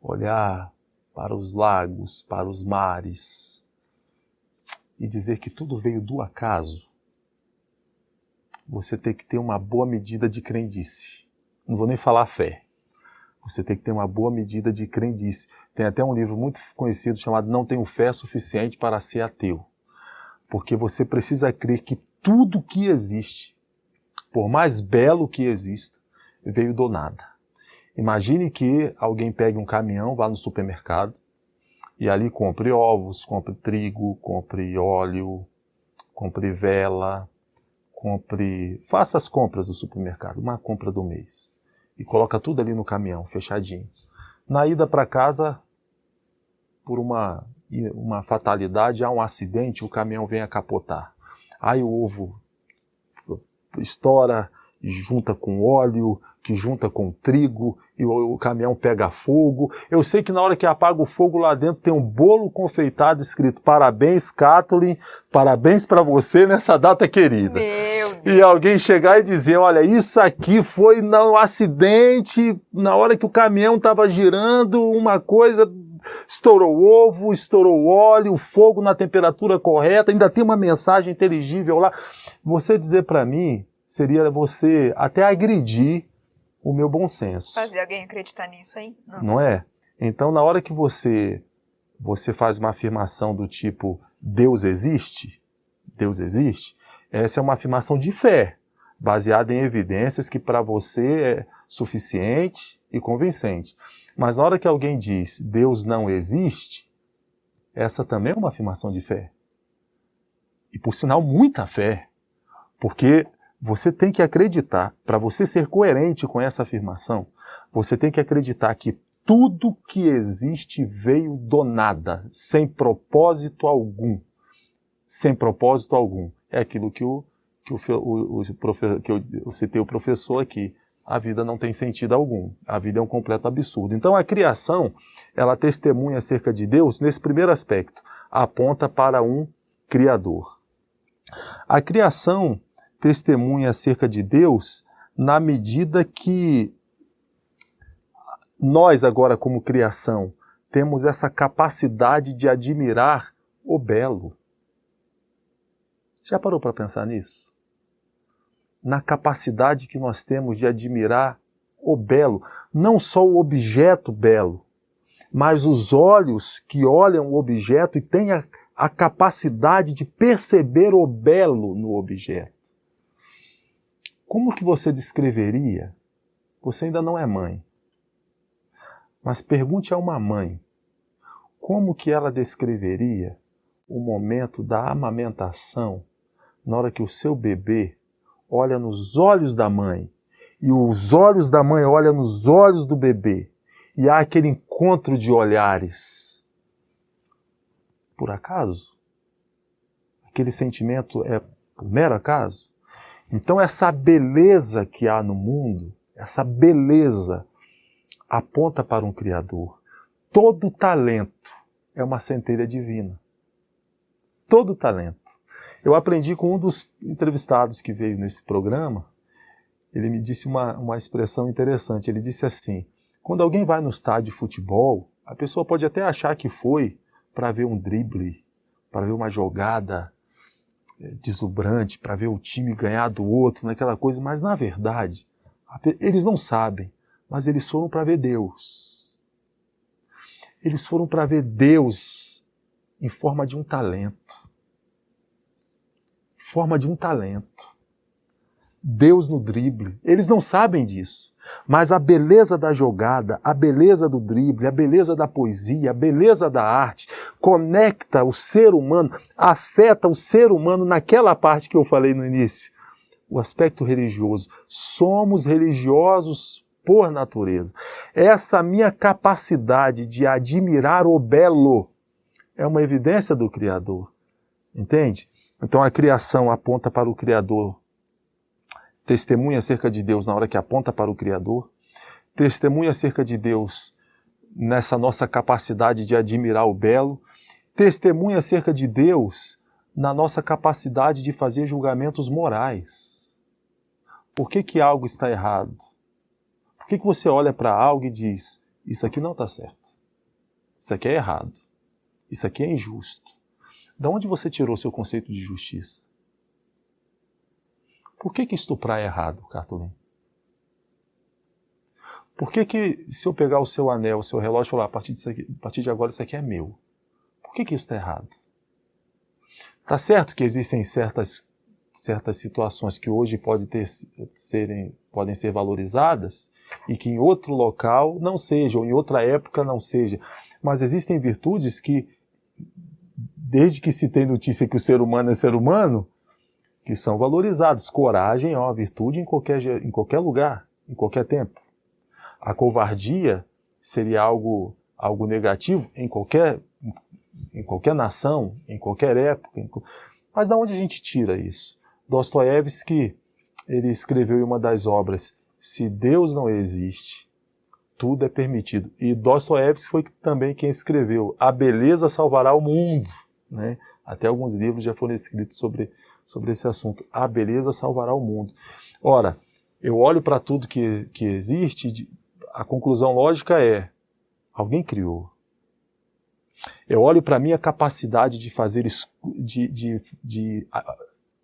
[SPEAKER 2] olhar para os lagos, para os mares, e dizer que tudo veio do acaso, você tem que ter uma boa medida de crendice. Não vou nem falar fé. Você tem que ter uma boa medida de crendice. Tem até um livro muito conhecido chamado Não Tenho Fé Suficiente para Ser Ateu. Porque você precisa crer que tudo que existe, por mais belo que exista, veio do nada. Imagine que alguém pegue um caminhão, vá no supermercado, e ali compre ovos, compre trigo, compre óleo, compre vela, faça as compras do supermercado, uma compra do mês. E coloca tudo ali no caminhão, fechadinho. Na ida para casa, por uma fatalidade, há um acidente, o caminhão vem a capotar. Aí o ovo estoura, junta com óleo, que junta com trigo, e o caminhão pega fogo. Eu sei que na hora que apaga o fogo lá dentro tem um bolo confeitado escrito parabéns, Kathleen, parabéns para você nessa data querida. E alguém chegar e dizer, olha, isso aqui foi no acidente, na hora que o caminhão estava girando, uma coisa, estourou o ovo, estourou o óleo, o fogo na temperatura correta, ainda tem uma mensagem inteligível lá. Você dizer para mim, seria você até agredir o meu bom senso.
[SPEAKER 1] Fazer alguém acreditar nisso, hein?
[SPEAKER 2] Não é? Então, na hora que você faz uma afirmação do tipo, Deus existe, essa é uma afirmação de fé, baseada em evidências que para você é suficiente e convincente. Mas na hora que alguém diz, Deus não existe, essa também é uma afirmação de fé. E por sinal, muita fé. Porque você tem que acreditar, para você ser coerente com essa afirmação, você tem que acreditar que tudo que existe veio do nada, sem propósito algum. Sem propósito algum. É aquilo que eu citei o professor aqui. A vida não tem sentido algum. A vida é um completo absurdo. Então a criação, ela testemunha acerca de Deus nesse primeiro aspecto. Aponta para um Criador. A criação testemunha acerca de Deus na medida que nós agora como criação temos essa capacidade de admirar o belo. Já parou para pensar nisso? Na capacidade que nós temos de admirar o belo, não só o objeto belo, mas os olhos que olham o objeto e têm a capacidade de perceber o belo no objeto. Como que você descreveria? Você ainda não é mãe. Mas pergunte a uma mãe, como que ela descreveria o momento da amamentação, na hora que o seu bebê olha nos olhos da mãe, e os olhos da mãe olham nos olhos do bebê, e há aquele encontro de olhares. Por acaso? Aquele sentimento é por mero acaso? Então essa beleza que há no mundo, essa beleza aponta para um Criador. Todo talento é uma centelha divina. Todo talento. Eu aprendi com um dos entrevistados que veio nesse programa, ele me disse uma expressão interessante. Ele disse assim, quando alguém vai no estádio de futebol, a pessoa pode até achar que foi para ver um drible, para ver uma jogada deslumbrante, para ver o time ganhar do outro, naquela coisa, mas na verdade, eles não sabem, mas eles foram para ver Deus. Eles foram para ver Deus em forma de um talento. Em forma de um talento. Deus no drible. Eles não sabem disso. Mas a beleza da jogada, a beleza do drible, a beleza da poesia, a beleza da arte, conecta o ser humano, afeta o ser humano naquela parte que eu falei no início. O aspecto religioso. Somos religiosos por natureza. Essa minha capacidade de admirar o belo é uma evidência do Criador. Entende? Então a criação aponta para o Criador. Testemunha acerca de Deus na hora que aponta para o Criador. Testemunha acerca de Deus nessa nossa capacidade de admirar o belo. Testemunha acerca de Deus na nossa capacidade de fazer julgamentos morais. Por que algo está errado? Por que você olha para algo e diz, isso aqui não está certo, isso aqui é errado, isso aqui é injusto? De onde você tirou seu conceito de justiça? Por que estuprar é errado, Cartolin? Por que se eu pegar o seu anel, o seu relógio e falar, a partir de agora isso aqui é meu? Por que isso está errado? Tá certo que existem certas situações que hoje podem ser valorizadas e que em outro local não seja, ou em outra época não seja. Mas existem virtudes que, desde que se tem notícia que o ser humano é ser humano, que são valorizadas. Coragem é uma virtude em qualquer lugar, em qualquer tempo. A covardia seria algo negativo em qualquer nação, em qualquer época. Mas de onde a gente tira isso? Dostoiévski, ele escreveu em uma das obras, se Deus não existe, tudo é permitido. E Dostoiévski foi também quem escreveu A Beleza Salvará o Mundo. Né? Até alguns livros já foram escritos sobre esse assunto. A beleza salvará o mundo. Ora, eu olho para tudo que existe, a conclusão lógica é, alguém criou. Eu olho para a minha capacidade de fazer, de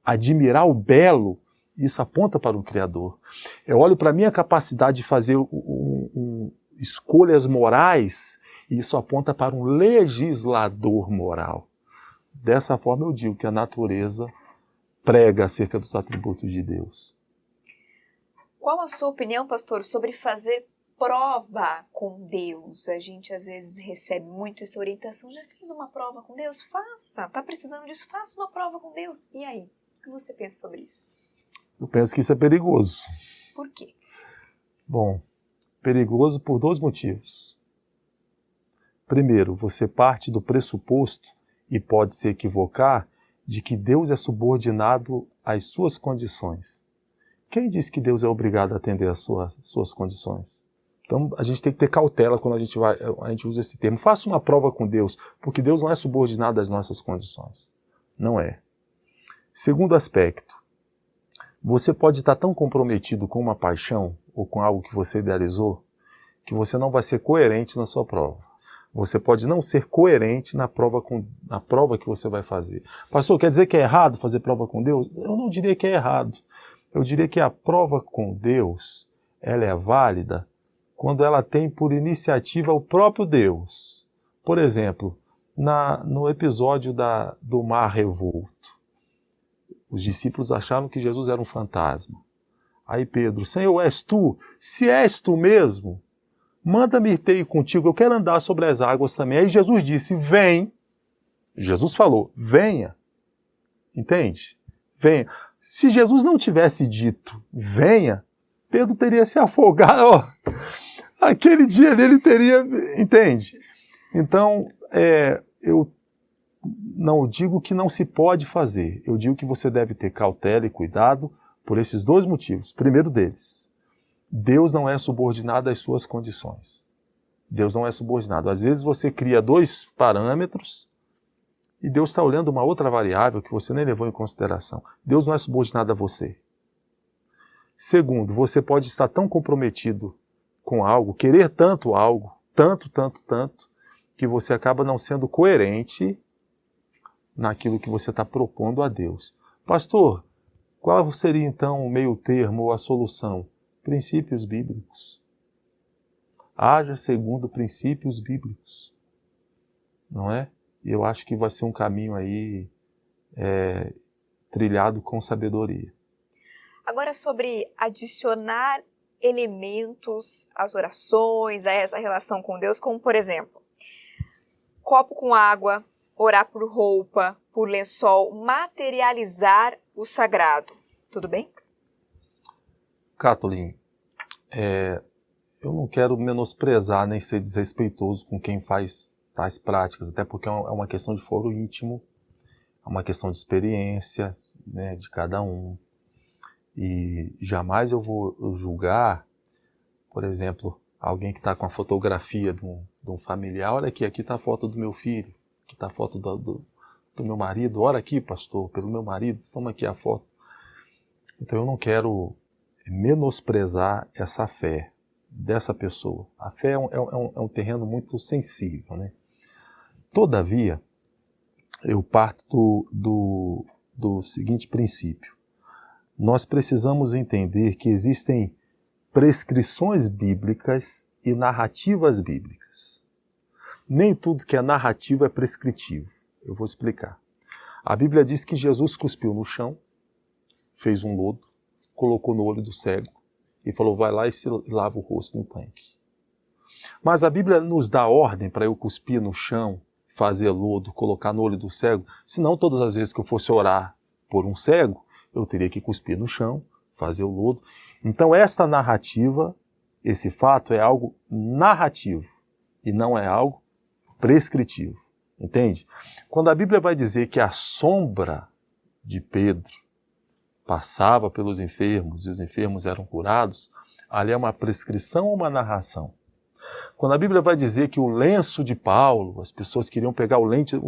[SPEAKER 2] admirar o belo, isso aponta para um Criador. Eu olho para a minha capacidade de fazer escolhas morais, e isso aponta para um legislador moral. Dessa forma eu digo que a natureza prega acerca dos atributos de Deus.
[SPEAKER 1] Qual a sua opinião, pastor, sobre fazer prova com Deus? A gente às vezes recebe muito essa orientação, já fez uma prova com Deus? Faça, está precisando disso, faça uma prova com Deus. E aí, o que você pensa sobre isso?
[SPEAKER 2] Eu penso que isso é perigoso.
[SPEAKER 1] Por quê?
[SPEAKER 2] Bom, perigoso por dois motivos. Primeiro, você parte do pressuposto, e pode se equivocar, de que Deus é subordinado às suas condições. Quem diz que Deus é obrigado a atender às suas condições? Então a gente tem que ter cautela quando a gente usa esse termo. Faça uma prova com Deus, porque Deus não é subordinado às nossas condições. Não é. Segundo aspecto, você pode estar tão comprometido com uma paixão ou com algo que você idealizou, que você não vai ser coerente na sua prova. Você pode não ser coerente na prova que você vai fazer. Pastor, quer dizer que é errado fazer prova com Deus? Eu não diria que é errado. Eu diria que a prova com Deus, ela é válida quando ela tem por iniciativa o próprio Deus. Por exemplo, no episódio do mar revolto, os discípulos acharam que Jesus era um fantasma. Aí Pedro, Senhor, és tu? Se és tu mesmo, manda-me ir contigo, eu quero andar sobre as águas também. Aí Jesus disse, vem. Jesus falou, venha. Entende? Venha. Se Jesus não tivesse dito, venha, Pedro teria se afogado. Oh, aquele dia ele teria... Entende? Então, eu não digo que não se pode fazer. Eu digo que você deve ter cautela e cuidado por esses dois motivos. Primeiro deles, Deus não é subordinado às suas condições. Deus não é subordinado. Às vezes você cria dois parâmetros e Deus está olhando uma outra variável que você nem levou em consideração. Deus não é subordinado a você. Segundo, você pode estar tão comprometido com algo, querer tanto algo, tanto, que você acaba não sendo coerente naquilo que você está propondo a Deus. Pastor, qual seria então o meio termo ou a solução? Princípios bíblicos. Haja segundo princípios bíblicos. Não é? E eu acho que vai ser um caminho aí trilhado com sabedoria.
[SPEAKER 1] Agora sobre adicionar elementos às orações, a essa relação com Deus, como por exemplo, copo com água, orar por roupa, por lençol, materializar o sagrado. Tudo bem?
[SPEAKER 2] Kathleen, eu não quero menosprezar nem ser desrespeitoso com quem faz tais práticas, até porque é uma questão de foro íntimo, é uma questão de experiência, né, de cada um. E jamais eu vou julgar, por exemplo, alguém que está com a fotografia de um familiar. Olha aqui está a foto do meu filho, aqui está a foto do meu marido. Ora aqui, pastor, pelo meu marido, toma aqui a foto. Então eu não quero menosprezar essa fé dessa pessoa. A fé é um terreno muito sensível, né? Todavia, eu parto do seguinte princípio. Nós precisamos entender que existem prescrições bíblicas e narrativas bíblicas. Nem tudo que é narrativo é prescritivo. Eu vou explicar. A Bíblia diz que Jesus cuspiu no chão, fez um lodo, colocou no olho do cego e falou, vai lá e se lava o rosto no tanque. Mas a Bíblia nos dá ordem para eu cuspir no chão, fazer lodo, colocar no olho do cego, senão todas as vezes que eu fosse orar por um cego, eu teria que cuspir no chão, fazer o lodo. Então esta narrativa, esse fato é algo narrativo e não é algo prescritivo. Entende? Quando a Bíblia vai dizer que a sombra de Pedro passava pelos enfermos e os enfermos eram curados, ali é uma prescrição ou uma narração? Quando a Bíblia vai dizer que o lenço de Paulo, as pessoas queriam pegar o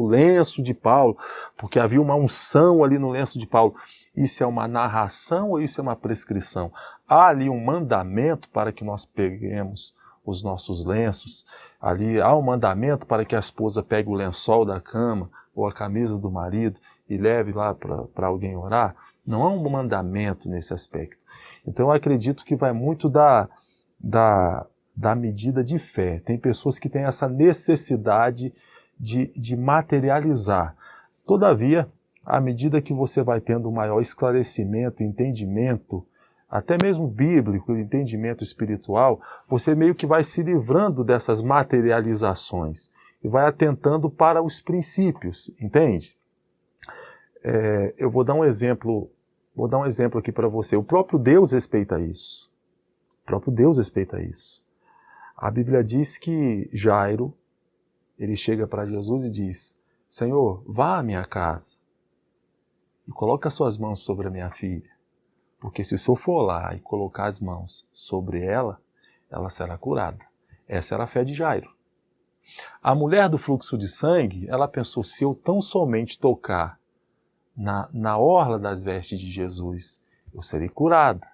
[SPEAKER 2] lenço de Paulo, porque havia uma unção ali no lenço de Paulo, isso é uma narração ou isso é uma prescrição? Há ali um mandamento para que nós peguemos os nossos lenços, ali há um mandamento para que a esposa pegue o lençol da cama ou a camisa do marido e leve lá para alguém orar. Não há um mandamento nesse aspecto. Então eu acredito que vai muito da medida de fé. Tem pessoas que têm essa necessidade de materializar. Todavia, à medida que você vai tendo maior esclarecimento, entendimento, até mesmo bíblico, entendimento espiritual, você meio que vai se livrando dessas materializações e vai atentando para os princípios, entende? Eu vou dar um exemplo aqui para você. O próprio Deus respeita isso. O próprio Deus respeita isso. A Bíblia diz que Jairo, ele chega para Jesus e diz, Senhor, vá à minha casa e coloca as suas mãos sobre a minha filha, porque se o Senhor for lá e colocar as mãos sobre ela, ela será curada. Essa era a fé de Jairo. A mulher do fluxo de sangue, ela pensou, se eu tão somente tocar na orla das vestes de Jesus, eu serei curada.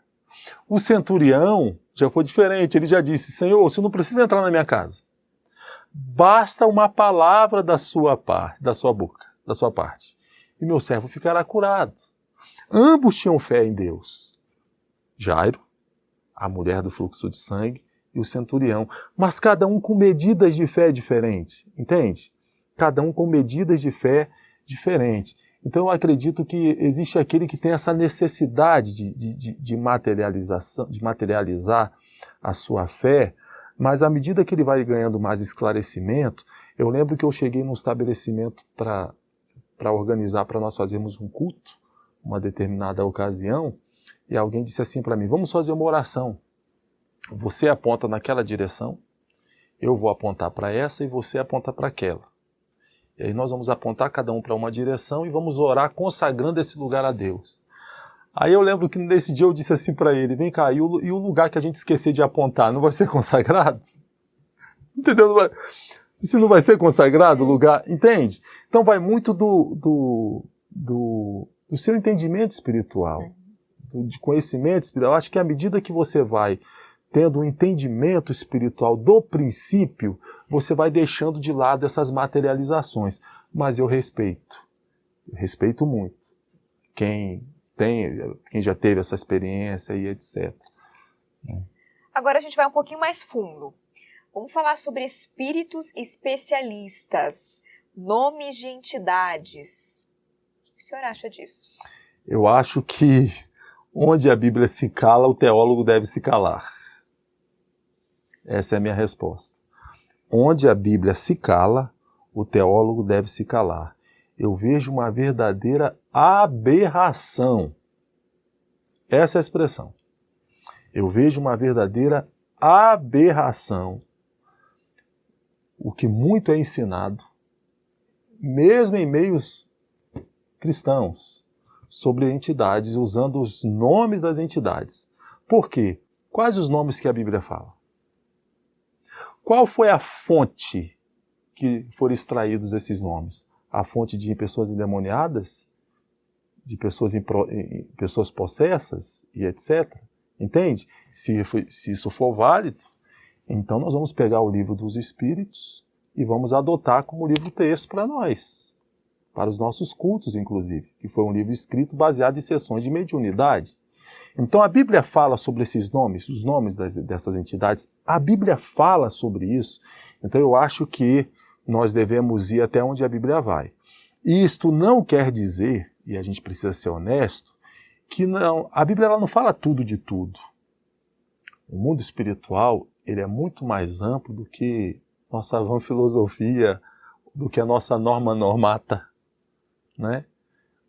[SPEAKER 2] O centurião já foi diferente, ele já disse, Senhor, você não precisa entrar na minha casa. Basta uma palavra da sua boca, da sua parte, e meu servo ficará curado. Ambos tinham fé em Deus. Jairo, a mulher do fluxo de sangue, e o centurião, mas cada um com medidas de fé diferentes, entende? Cada um com medidas de fé diferentes. Então eu acredito que existe aquele que tem essa necessidade de materializar a sua fé, mas à medida que ele vai ganhando mais esclarecimento, eu lembro que eu cheguei num estabelecimento para organizar, para nós fazermos um culto, uma determinada ocasião, e alguém disse assim para mim, vamos fazer uma oração. Você aponta naquela direção, eu vou apontar para essa e você aponta para aquela. E aí nós vamos apontar cada um para uma direção e vamos orar consagrando esse lugar a Deus. Aí eu lembro que nesse dia eu disse assim para ele, vem cá, e o lugar que a gente esquecer de apontar, não vai ser consagrado? Entendeu? Se não vai ser consagrado o lugar, entende? Então vai muito do seu entendimento espiritual, de conhecimento espiritual. Eu acho que à medida que você vai tendo um entendimento espiritual do princípio, você vai deixando de lado essas materializações. Mas eu respeito muito quem já teve essa experiência e etc.
[SPEAKER 1] Agora a gente vai um pouquinho mais fundo. Vamos falar sobre espíritos especialistas, nomes de entidades. O que o senhor acha disso?
[SPEAKER 2] Eu acho que onde a Bíblia se cala, o teólogo deve se calar. Essa é a minha resposta. Onde a Bíblia se cala, o teólogo deve se calar. Eu vejo uma verdadeira aberração. Essa é a expressão. Eu vejo uma verdadeira aberração. O que muito é ensinado, mesmo em meios cristãos, sobre entidades, usando os nomes das entidades. Por quê? Quais os nomes que a Bíblia fala? Qual foi a fonte que foram extraídos esses nomes? A fonte de pessoas endemoniadas? De pessoas possessas e etc. Entende? Se isso for válido, então nós vamos pegar o livro dos Espíritos e vamos adotar como livro-texto para nós, para os nossos cultos, inclusive, que foi um livro escrito baseado em sessões de mediunidade. Então a Bíblia fala sobre esses nomes, os nomes dessas entidades, a Bíblia fala sobre isso, então eu acho que nós devemos ir até onde a Bíblia vai. E isto não quer dizer, e a gente precisa ser honesto, que não, a Bíblia ela não fala tudo de tudo. O mundo espiritual ele é muito mais amplo do que nossa vã filosofia, do que a nossa norma normata, né?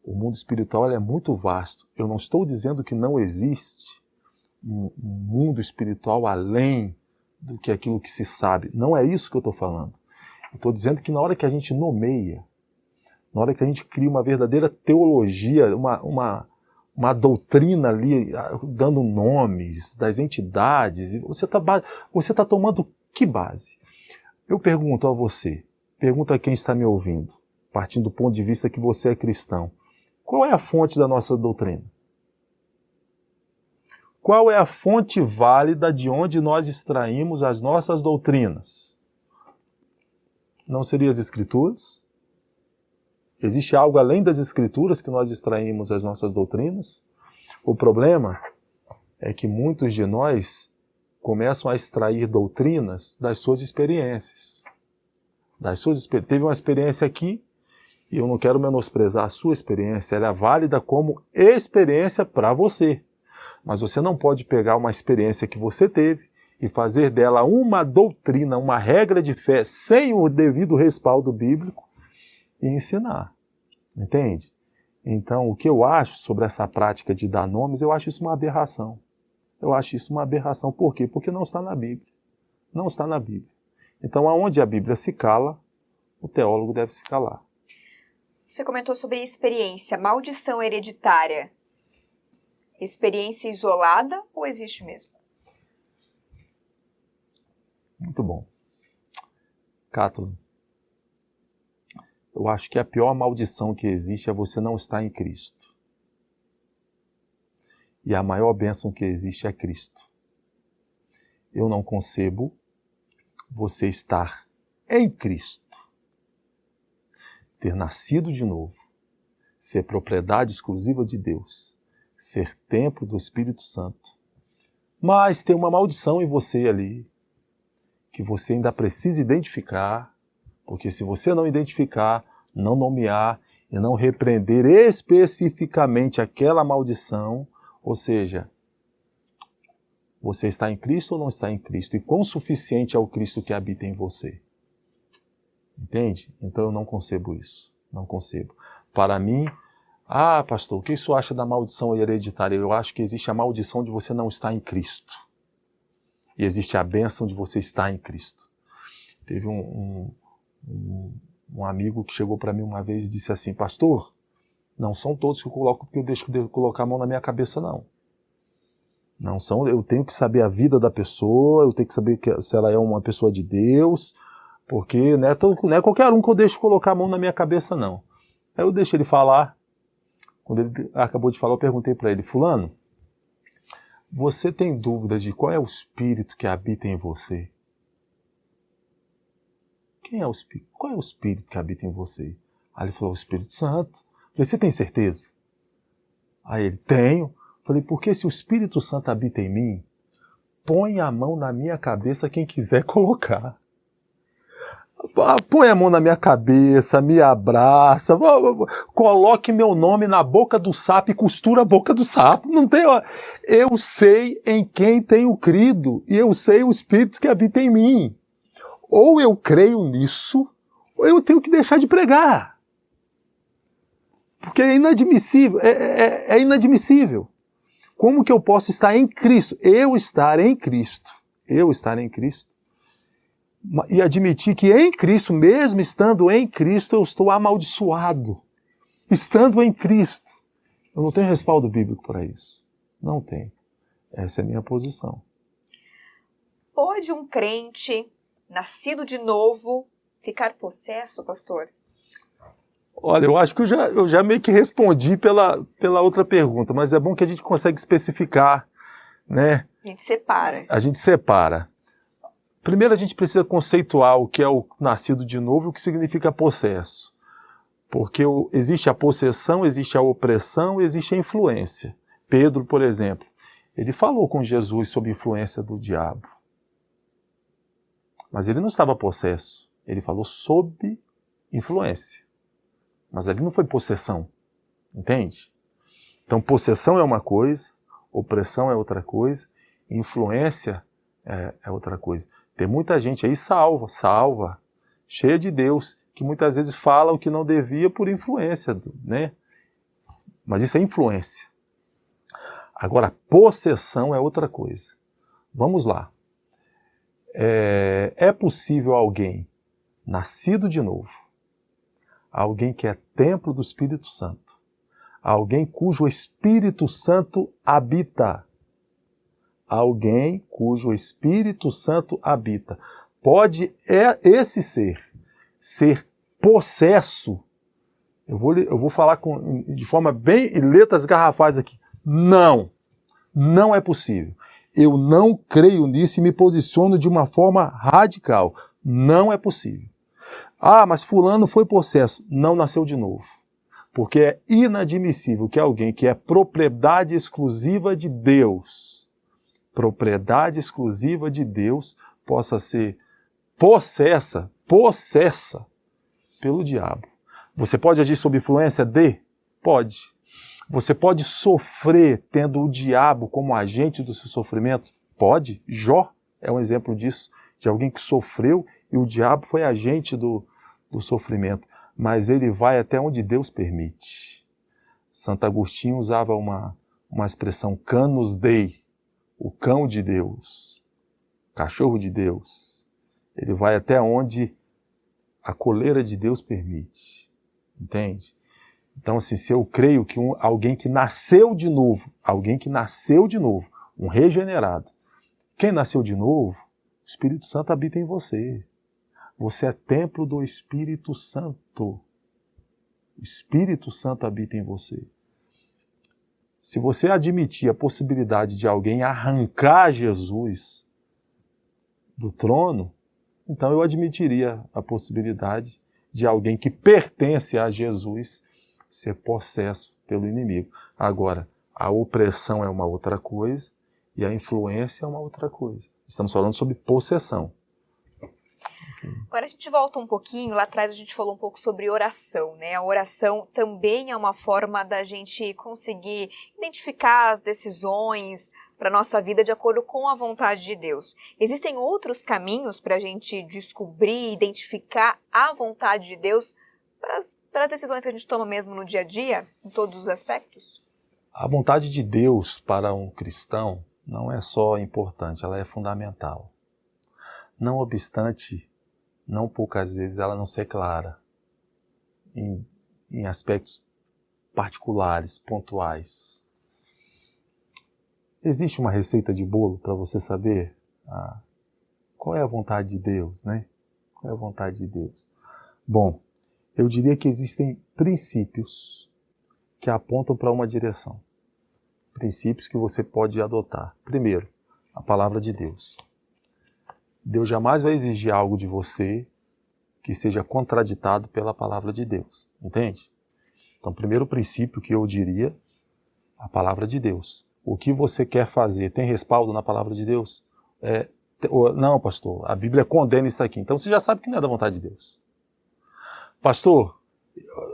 [SPEAKER 2] O mundo espiritual é muito vasto. Eu não estou dizendo que não existe um mundo espiritual além do que aquilo que se sabe. Não é isso que eu estou falando. Eu estou dizendo que na hora que a gente nomeia, na hora que a gente cria uma verdadeira teologia, uma doutrina ali, dando nomes das entidades, você está tomando que base? Eu pergunto a você, pergunto a quem está me ouvindo, partindo do ponto de vista que você é cristão. Qual é a fonte da nossa doutrina? Qual é a fonte válida de onde nós extraímos as nossas doutrinas? Não seriam as Escrituras? Existe algo além das Escrituras que nós extraímos as nossas doutrinas? O problema é que muitos de nós começam a extrair doutrinas das suas experiências. Teve uma experiência aqui, e eu não quero menosprezar a sua experiência, ela é válida como experiência para você. Mas você não pode pegar uma experiência que você teve e fazer dela uma doutrina, uma regra de fé, sem o devido respaldo bíblico e ensinar. Entende? Então, o que eu acho sobre essa prática de dar nomes, eu acho isso uma aberração. Eu acho isso uma aberração. Por quê? Porque não está na Bíblia. Não está na Bíblia. Então, aonde a Bíblia se cala, o teólogo deve se calar.
[SPEAKER 1] Você comentou sobre experiência, maldição hereditária. Experiência isolada ou existe mesmo?
[SPEAKER 2] Muito bom. Cátulo, eu acho que a pior maldição que existe é você não estar em Cristo. E a maior bênção que existe é Cristo. Eu não concebo você estar em Cristo, ter nascido de novo, ser propriedade exclusiva de Deus, ser templo do Espírito Santo, mas tem uma maldição em você ali, que você ainda precisa identificar, porque se você não identificar, não nomear e não repreender especificamente aquela maldição, ou seja, você está em Cristo ou não está em Cristo? E quão suficiente é o Cristo que habita em você? Entende? Então eu não concebo isso. Não concebo. Para mim, pastor, o que isso acha da maldição hereditária? Eu acho que existe a maldição de você não estar em Cristo. E existe a bênção de você estar em Cristo. Teve um amigo que chegou para mim uma vez e disse assim, pastor, não são todos que eu coloco porque eu deixo de colocar a mão na minha cabeça, não. Não são, eu tenho que saber a vida da pessoa, eu tenho que saber se ela é uma pessoa de Deus, porque não é qualquer um que eu deixo colocar a mão na minha cabeça, não. Aí eu deixo ele falar. Quando ele acabou de falar, eu perguntei para ele, fulano, você tem dúvidas de qual é o espírito que habita em você? Quem é o espírito? Qual é o espírito que habita em você? Aí ele falou, o Espírito Santo. Eu falei, você tem certeza? Aí ele, tenho. Eu falei, porque se o Espírito Santo habita em mim, põe a mão na minha cabeça quem quiser colocar. Põe a mão na minha cabeça, me abraça, coloque meu nome na boca do sapo e costura a boca do sapo. Não tem, eu sei em quem tenho crido e eu sei o Espírito que habita em mim. Ou eu creio nisso, ou eu tenho que deixar de pregar. Porque é inadmissível, é inadmissível. Como que eu posso estar em Cristo? Eu estar em Cristo, e admitir que em Cristo, mesmo estando em Cristo, eu estou amaldiçoado. Estando em Cristo. Eu não tenho respaldo bíblico para isso. Não tenho. Essa é a minha posição.
[SPEAKER 1] Pode um crente, nascido de novo, ficar possesso, pastor?
[SPEAKER 2] Olha, eu acho que eu já meio que respondi pela outra pergunta, mas é bom que a gente consegue especificar, né?
[SPEAKER 1] A gente
[SPEAKER 2] separa. Primeiro a gente precisa conceituar o que é o nascido de novo e o que significa possesso. Porque existe a possessão, existe a opressão, existe a influência. Pedro, por exemplo, ele falou com Jesus sob influência do diabo. Mas ele não estava possesso, ele falou sob influência. Mas ali não foi possessão, entende? Então possessão é uma coisa, opressão é outra coisa, influência é outra coisa. Tem muita gente aí salva, cheia de Deus, que muitas vezes fala o que não devia por influência, né? Mas isso é influência. Agora, possessão é outra coisa. Vamos lá. É possível alguém nascido de novo, alguém que é templo do Espírito Santo, alguém cujo Espírito Santo habita, pode esse ser possesso. Eu vou falar de forma bem, em letras garrafais aqui. Não é possível. Eu não creio nisso e me posiciono de uma forma radical. Não é possível. Mas fulano foi possesso. Não nasceu de novo. Porque é inadmissível que alguém que é propriedade exclusiva de Deus, possa ser possessa pelo diabo. Você pode agir sob influência de? Pode. Você pode sofrer tendo o diabo como agente do seu sofrimento? Pode. Jó é um exemplo disso, de alguém que sofreu e o diabo foi agente do sofrimento. Mas ele vai até onde Deus permite. Santo Agostinho usava uma expressão canus Dei, o cão de Deus, cachorro de Deus. Ele vai até onde a coleira de Deus permite. Entende? Então, assim, se eu creio que alguém que nasceu de novo, um regenerado, quem nasceu de novo, o Espírito Santo habita em você. Você é templo do Espírito Santo. O Espírito Santo habita em você. Se você admitir a possibilidade de alguém arrancar Jesus do trono, então eu admitiria a possibilidade de alguém que pertence a Jesus ser possesso pelo inimigo. Agora, a opressão é uma outra coisa e a influência é uma outra coisa. Estamos falando sobre possessão.
[SPEAKER 1] Agora a gente volta um pouquinho, lá atrás a gente falou um pouco sobre oração, né? A oração também é uma forma da gente conseguir identificar as decisões para a nossa vida de acordo com a vontade de Deus. Existem outros caminhos para a gente descobrir, identificar a vontade de Deus para as decisões que a gente toma mesmo no dia a dia, em todos os aspectos?
[SPEAKER 2] A vontade de Deus para um cristão não é só importante, ela é fundamental. Não obstante, não poucas vezes ela não ser clara em aspectos particulares, pontuais. Existe uma receita de bolo para você saber qual é a vontade de Deus, né? Qual é a vontade de Deus? Bom, eu diria que existem princípios que apontam para uma direção. Princípios que você pode adotar. Primeiro, a palavra de Deus. Deus jamais vai exigir algo de você que seja contraditado pela palavra de Deus. Entende? Então, primeiro princípio que eu diria, a palavra de Deus. O que você quer fazer tem respaldo na palavra de Deus? Não, pastor, a Bíblia condena isso aqui. Então você já sabe que não é da vontade de Deus. Pastor,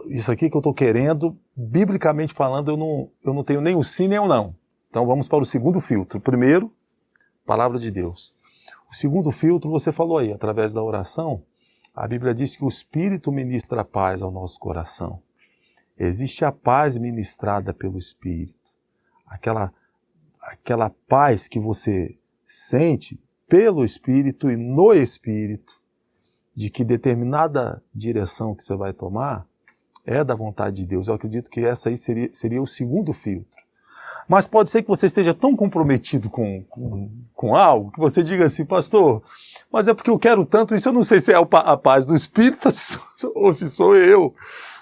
[SPEAKER 2] isso aqui que eu estou querendo, biblicamente falando, eu não tenho nem o sim nem o não. Então vamos para o segundo filtro. Primeiro, palavra de Deus. O segundo filtro, você falou aí, através da oração, a Bíblia diz que o Espírito ministra a paz ao nosso coração. Existe a paz ministrada pelo Espírito. Aquela paz que você sente pelo Espírito e no Espírito, de que determinada direção que você vai tomar é da vontade de Deus. Eu acredito que essa aí seria o segundo filtro. Mas pode ser que você esteja tão comprometido com algo que você diga assim, pastor, mas é porque eu quero tanto isso, eu não sei se é a paz do Espírito ou se sou eu.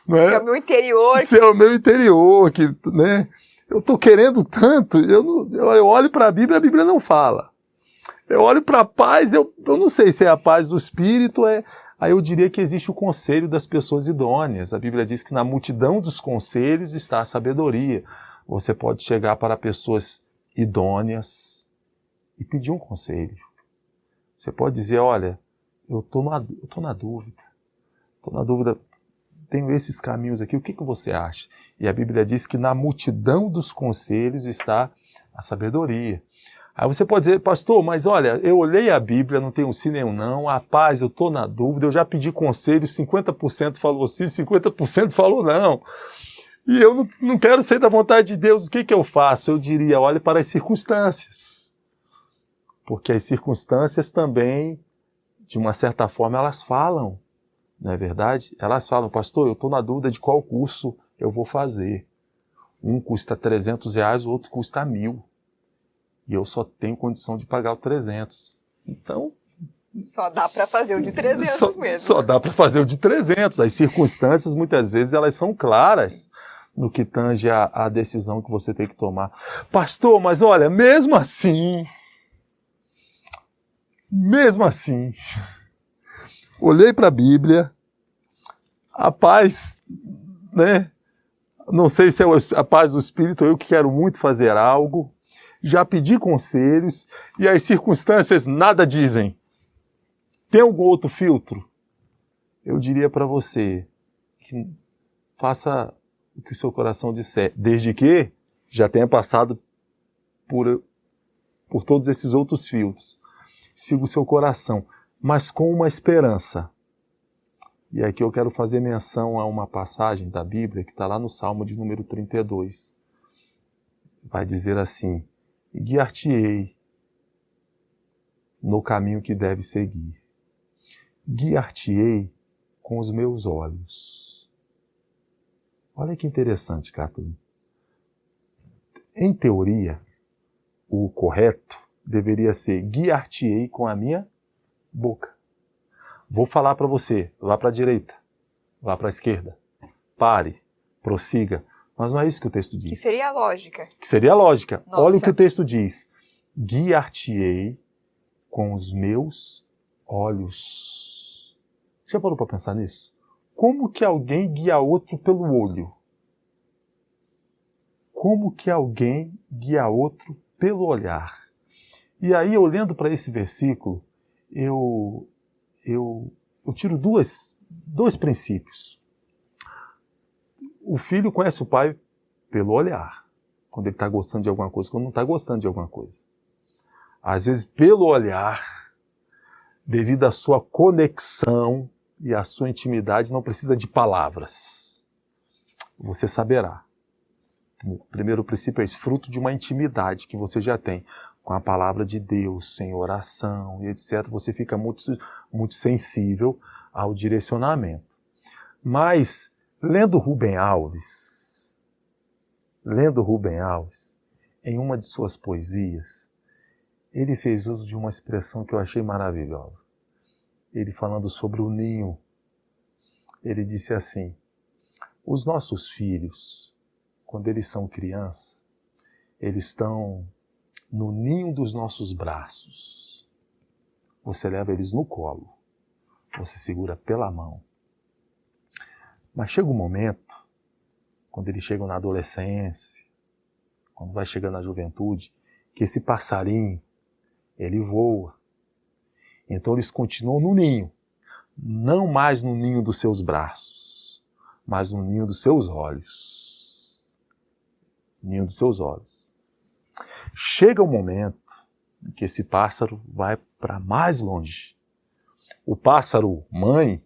[SPEAKER 2] Não é?
[SPEAKER 1] Se é o meu interior.
[SPEAKER 2] Se é o meu interior, que, né? Eu estou querendo tanto, eu olho para a Bíblia não fala. Eu olho para a paz, eu não sei se é a paz do Espírito, aí eu diria que existe o conselho das pessoas idôneas. A Bíblia diz que na multidão dos conselhos está a sabedoria. Você pode chegar para pessoas idôneas e pedir um conselho. Você pode dizer, olha, eu estou na dúvida, tenho esses caminhos aqui, o que você acha? E a Bíblia diz que na multidão dos conselhos está a sabedoria. Aí você pode dizer, pastor, mas olha, eu olhei a Bíblia, não tenho sim nem um não, a paz, eu estou na dúvida, eu já pedi conselho, 50% falou sim, 50% falou não. E eu não quero ser da vontade de Deus, o que eu faço? Eu diria, olhe para as circunstâncias. Porque as circunstâncias também, de uma certa forma, elas falam, não é verdade? Elas falam, pastor, eu estou na dúvida de qual curso eu vou fazer. Um custa R$300, o outro custa 1.000. E eu só tenho condição de pagar o 300. Então...
[SPEAKER 1] Só dá para fazer o de 300 mesmo.
[SPEAKER 2] Só dá para fazer o de 300. As circunstâncias, muitas vezes, elas são claras. Sim. No que tange a decisão que você tem que tomar. Pastor, mas olha, mesmo assim, olhei para a Bíblia, a paz, né? Não sei se é a paz do Espírito, eu que quero muito fazer algo, já pedi conselhos e as circunstâncias nada dizem. Tem algum outro filtro? Eu diria para você que faça o que o seu coração disser, desde que já tenha passado por todos esses outros filtros. Siga o seu coração, mas com uma esperança. E aqui eu quero fazer menção a uma passagem da Bíblia que está lá no Salmo de número 32. Vai dizer assim, guiar-te-ei no caminho que deve seguir. Guiar-te-ei com os meus olhos. Olha que interessante, Kathleen. Em teoria, o correto deveria ser guiar-te-ei com a minha boca. Vou falar para você, vá para a direita, vá para a esquerda, pare, prossiga. Mas não é isso que o texto diz.
[SPEAKER 1] Que seria a lógica.
[SPEAKER 2] Que seria a lógica.
[SPEAKER 1] Nossa.
[SPEAKER 2] Olha o que o texto diz. Guiar-te-ei com os meus olhos. Já parou para pensar nisso? Como que alguém guia outro pelo olho? Como que alguém guia outro pelo olhar? E aí, olhando para esse versículo, eu tiro dois princípios. O filho conhece o pai pelo olhar, quando ele está gostando de alguma coisa, quando não está gostando de alguma coisa. Às vezes, pelo olhar, devido à sua conexão e à sua intimidade, não precisa de palavras. Você saberá. O primeiro princípio é esse, fruto de uma intimidade que você já tem com a palavra de Deus, em oração e etc. Você fica muito sensível ao direcionamento. Mas, lendo Rubem Alves, em uma de suas poesias, ele fez uso de uma expressão que eu achei maravilhosa. Ele falando sobre o ninho, ele disse assim: os nossos filhos, quando eles são criança, eles estão no ninho dos nossos braços. Você leva eles no colo, você segura pela mão. Mas chega um momento, quando eles chegam na adolescência, quando vai chegando na juventude, que esse passarinho, ele voa. Então eles continuam no ninho, não mais no ninho dos seus braços, mas no ninho dos seus olhos. Ninho dos seus olhos. Chega um momento em que esse pássaro vai para mais longe. O pássaro mãe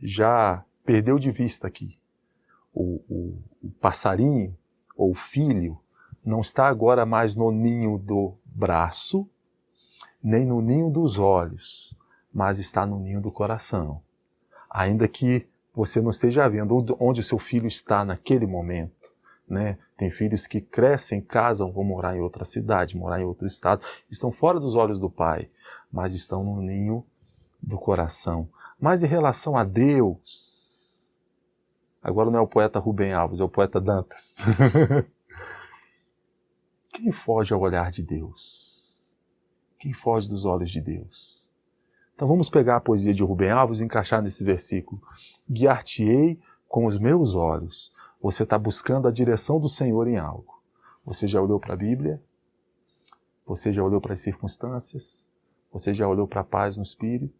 [SPEAKER 2] já perdeu de vista aqui. O passarinho, ou o filho, não está agora mais no ninho do braço, nem no ninho dos olhos, mas está no ninho do coração. Ainda que você não esteja vendo onde o seu filho está naquele momento, né? Tem filhos que crescem, casam, vão morar em outra cidade, morar em outro estado, estão fora dos olhos do pai, mas estão no ninho do coração. Mas em relação a Deus, agora não é o poeta Rubem Alves, é o poeta Dantas. Quem foge ao olhar de Deus? Quem foge dos olhos de Deus? Então vamos pegar a poesia de Rubem Alves e encaixar nesse versículo. Guiar-te-ei com os meus olhos. Você está buscando a direção do Senhor em algo. Você já olhou para a Bíblia? Você já olhou para as circunstâncias? Você já olhou para a paz no Espírito?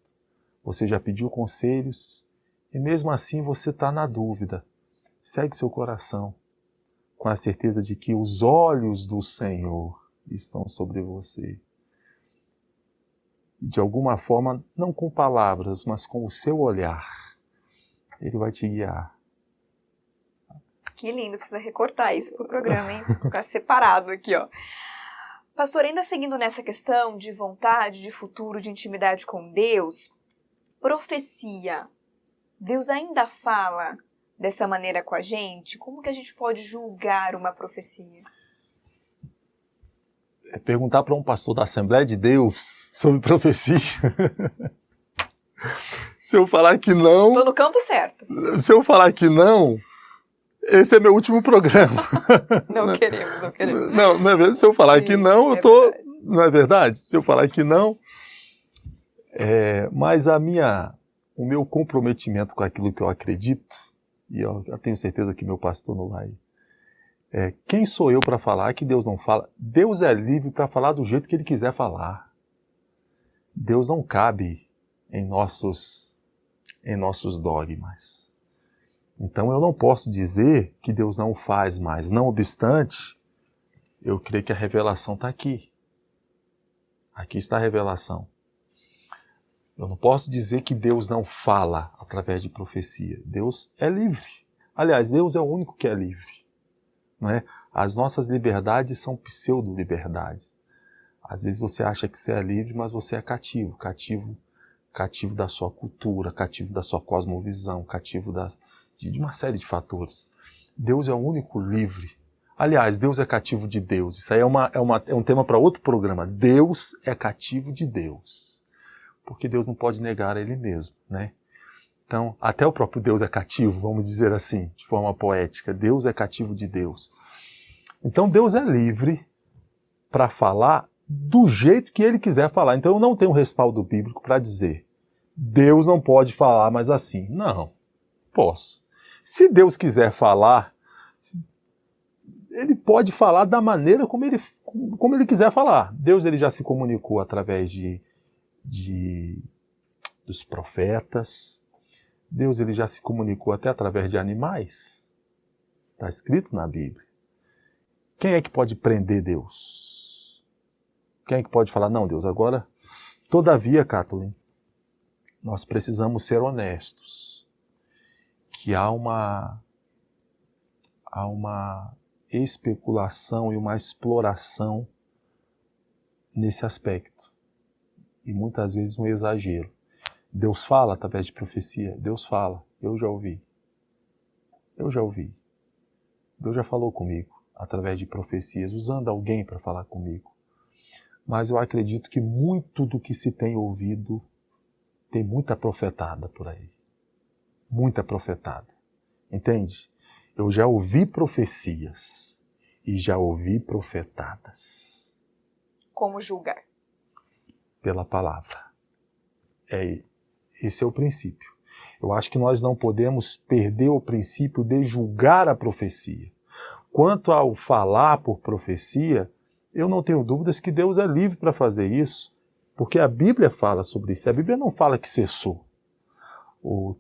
[SPEAKER 2] Você já pediu conselhos? E mesmo assim você está na dúvida. Segue seu coração, com a certeza de que os olhos do Senhor estão sobre você. De alguma forma, não com palavras, mas com o seu olhar, Ele vai te guiar.
[SPEAKER 1] Que lindo, precisa recortar isso pro programa, hein? Ficar separado aqui, ó. Pastor, ainda seguindo nessa questão de vontade, de futuro, de intimidade com Deus, profecia, Deus ainda fala dessa maneira com a gente? Como que a gente pode julgar uma profecia?
[SPEAKER 2] É perguntar para um pastor da Assembleia de Deus sobre profecia. Se eu falar que não...
[SPEAKER 1] Tô no campo certo.
[SPEAKER 2] Se eu falar que não, esse é meu último programa.
[SPEAKER 1] Não queremos.
[SPEAKER 2] Não é verdade? Se eu falar que não, eu tô... Verdade. Não é verdade? Se eu falar que não... Mas o meu comprometimento com aquilo que eu acredito, e eu tenho certeza que meu pastor não vai... quem sou eu para falar que Deus não fala? Deus é livre para falar do jeito que Ele quiser falar. Deus não cabe em nossos dogmas. Então eu não posso dizer que Deus não o faz mais. Não obstante, eu creio que a revelação está aqui. Aqui está a revelação. Eu não posso dizer que Deus não fala através de profecia. Deus é livre. Aliás, Deus é o único que é livre. Não é? As nossas liberdades são pseudo-liberdades. Às vezes você acha que você é livre, mas você é cativo da sua cultura, cativo da sua cosmovisão, cativo de uma série de fatores. Deus é o único livre. Aliás, Deus é cativo de Deus. Isso aí é um tema para outro programa. Deus é cativo de Deus. Porque Deus não pode negar a Ele mesmo, né? Então, até o próprio Deus é cativo, vamos dizer assim, de forma poética. Deus é cativo de Deus. Então, Deus é livre para falar do jeito que ele quiser falar. Então, eu não tenho respaldo bíblico para dizer Deus não pode falar mais assim. Não, posso. Se Deus quiser falar, ele pode falar da maneira como ele quiser falar. Deus ele já se comunicou através dos profetas. Deus ele já se comunicou até através de animais. Está escrito na Bíblia. Quem é que pode prender Deus? Quem é que pode falar, não, Deus, agora... Todavia, Kathleen, nós precisamos ser honestos. Que há uma especulação e uma exploração nesse aspecto. E muitas vezes um exagero. Deus fala através de profecia? Deus fala. Eu já ouvi. Eu já ouvi. Deus já falou comigo através de profecias, usando alguém para falar comigo. Mas eu acredito que muito do que se tem ouvido tem muita profetada por aí. Muita profetada. Entende? Eu já ouvi profecias e já ouvi profetadas.
[SPEAKER 1] Como julgar?
[SPEAKER 2] Pela palavra. Esse é o princípio. Eu acho que nós não podemos perder o princípio de julgar a profecia. Quanto ao falar por profecia, eu não tenho dúvidas que Deus é livre para fazer isso, porque a Bíblia fala sobre isso. A Bíblia não fala que cessou.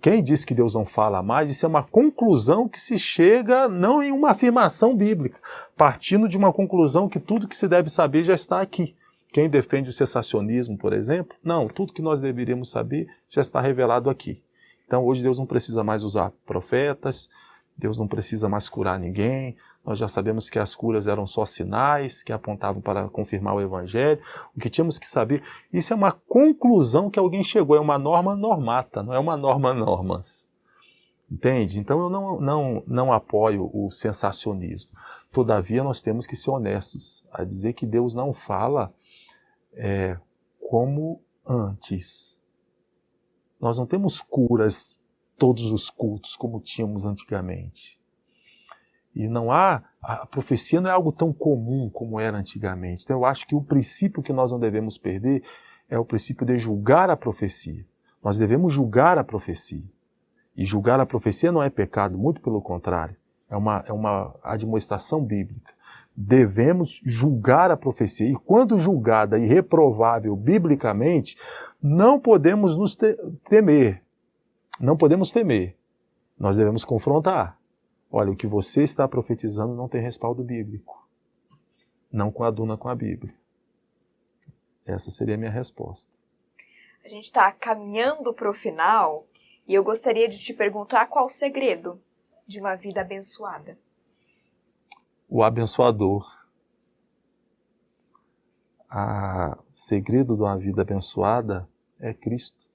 [SPEAKER 2] Quem diz que Deus não fala mais, isso é uma conclusão que se chega não em uma afirmação bíblica, partindo de uma conclusão que tudo que se deve saber já está aqui. Quem defende o cessacionismo, por exemplo, não, tudo que nós deveríamos saber já está revelado aqui. Então hoje Deus não precisa mais usar profetas, Deus não precisa mais curar ninguém, nós já sabemos que as curas eram só sinais que apontavam para confirmar o Evangelho. O que tínhamos que saber, isso é uma conclusão que alguém chegou, é uma norma normata, não é uma norma normas. Entende? Então eu não apoio o sensacionismo. Todavia nós temos que ser honestos a dizer que Deus não fala como antes. Nós não temos curas todos os cultos como tínhamos antigamente. E a profecia não é algo tão comum como era antigamente. Então eu acho que o princípio que nós não devemos perder é o princípio de julgar a profecia. Nós devemos julgar a profecia. E julgar a profecia não é pecado, muito pelo contrário. É uma admoestação bíblica. Devemos julgar a profecia. E quando julgada e reprovável biblicamente, não podemos nos temer. Não podemos temer. Nós devemos confrontar. Olha, o que você está profetizando não tem respaldo bíblico. Não coaduna com a Bíblia. Essa seria a minha resposta.
[SPEAKER 1] A gente está caminhando para o final e eu gostaria de te perguntar qual o segredo de uma vida abençoada.
[SPEAKER 2] O abençoador. O segredo de uma vida abençoada é Cristo.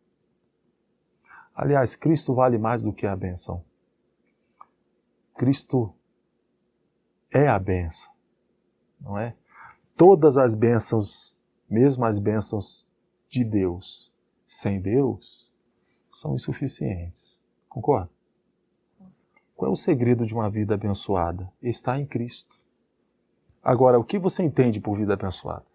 [SPEAKER 2] Aliás, Cristo vale mais do que a bênção. Cristo é a bênção, não é? Todas as bênçãos, mesmo as bênçãos de Deus, sem Deus, são insuficientes. Concorda? Qual é o segredo de uma vida abençoada? Está em Cristo. Agora, o que você entende por vida abençoada?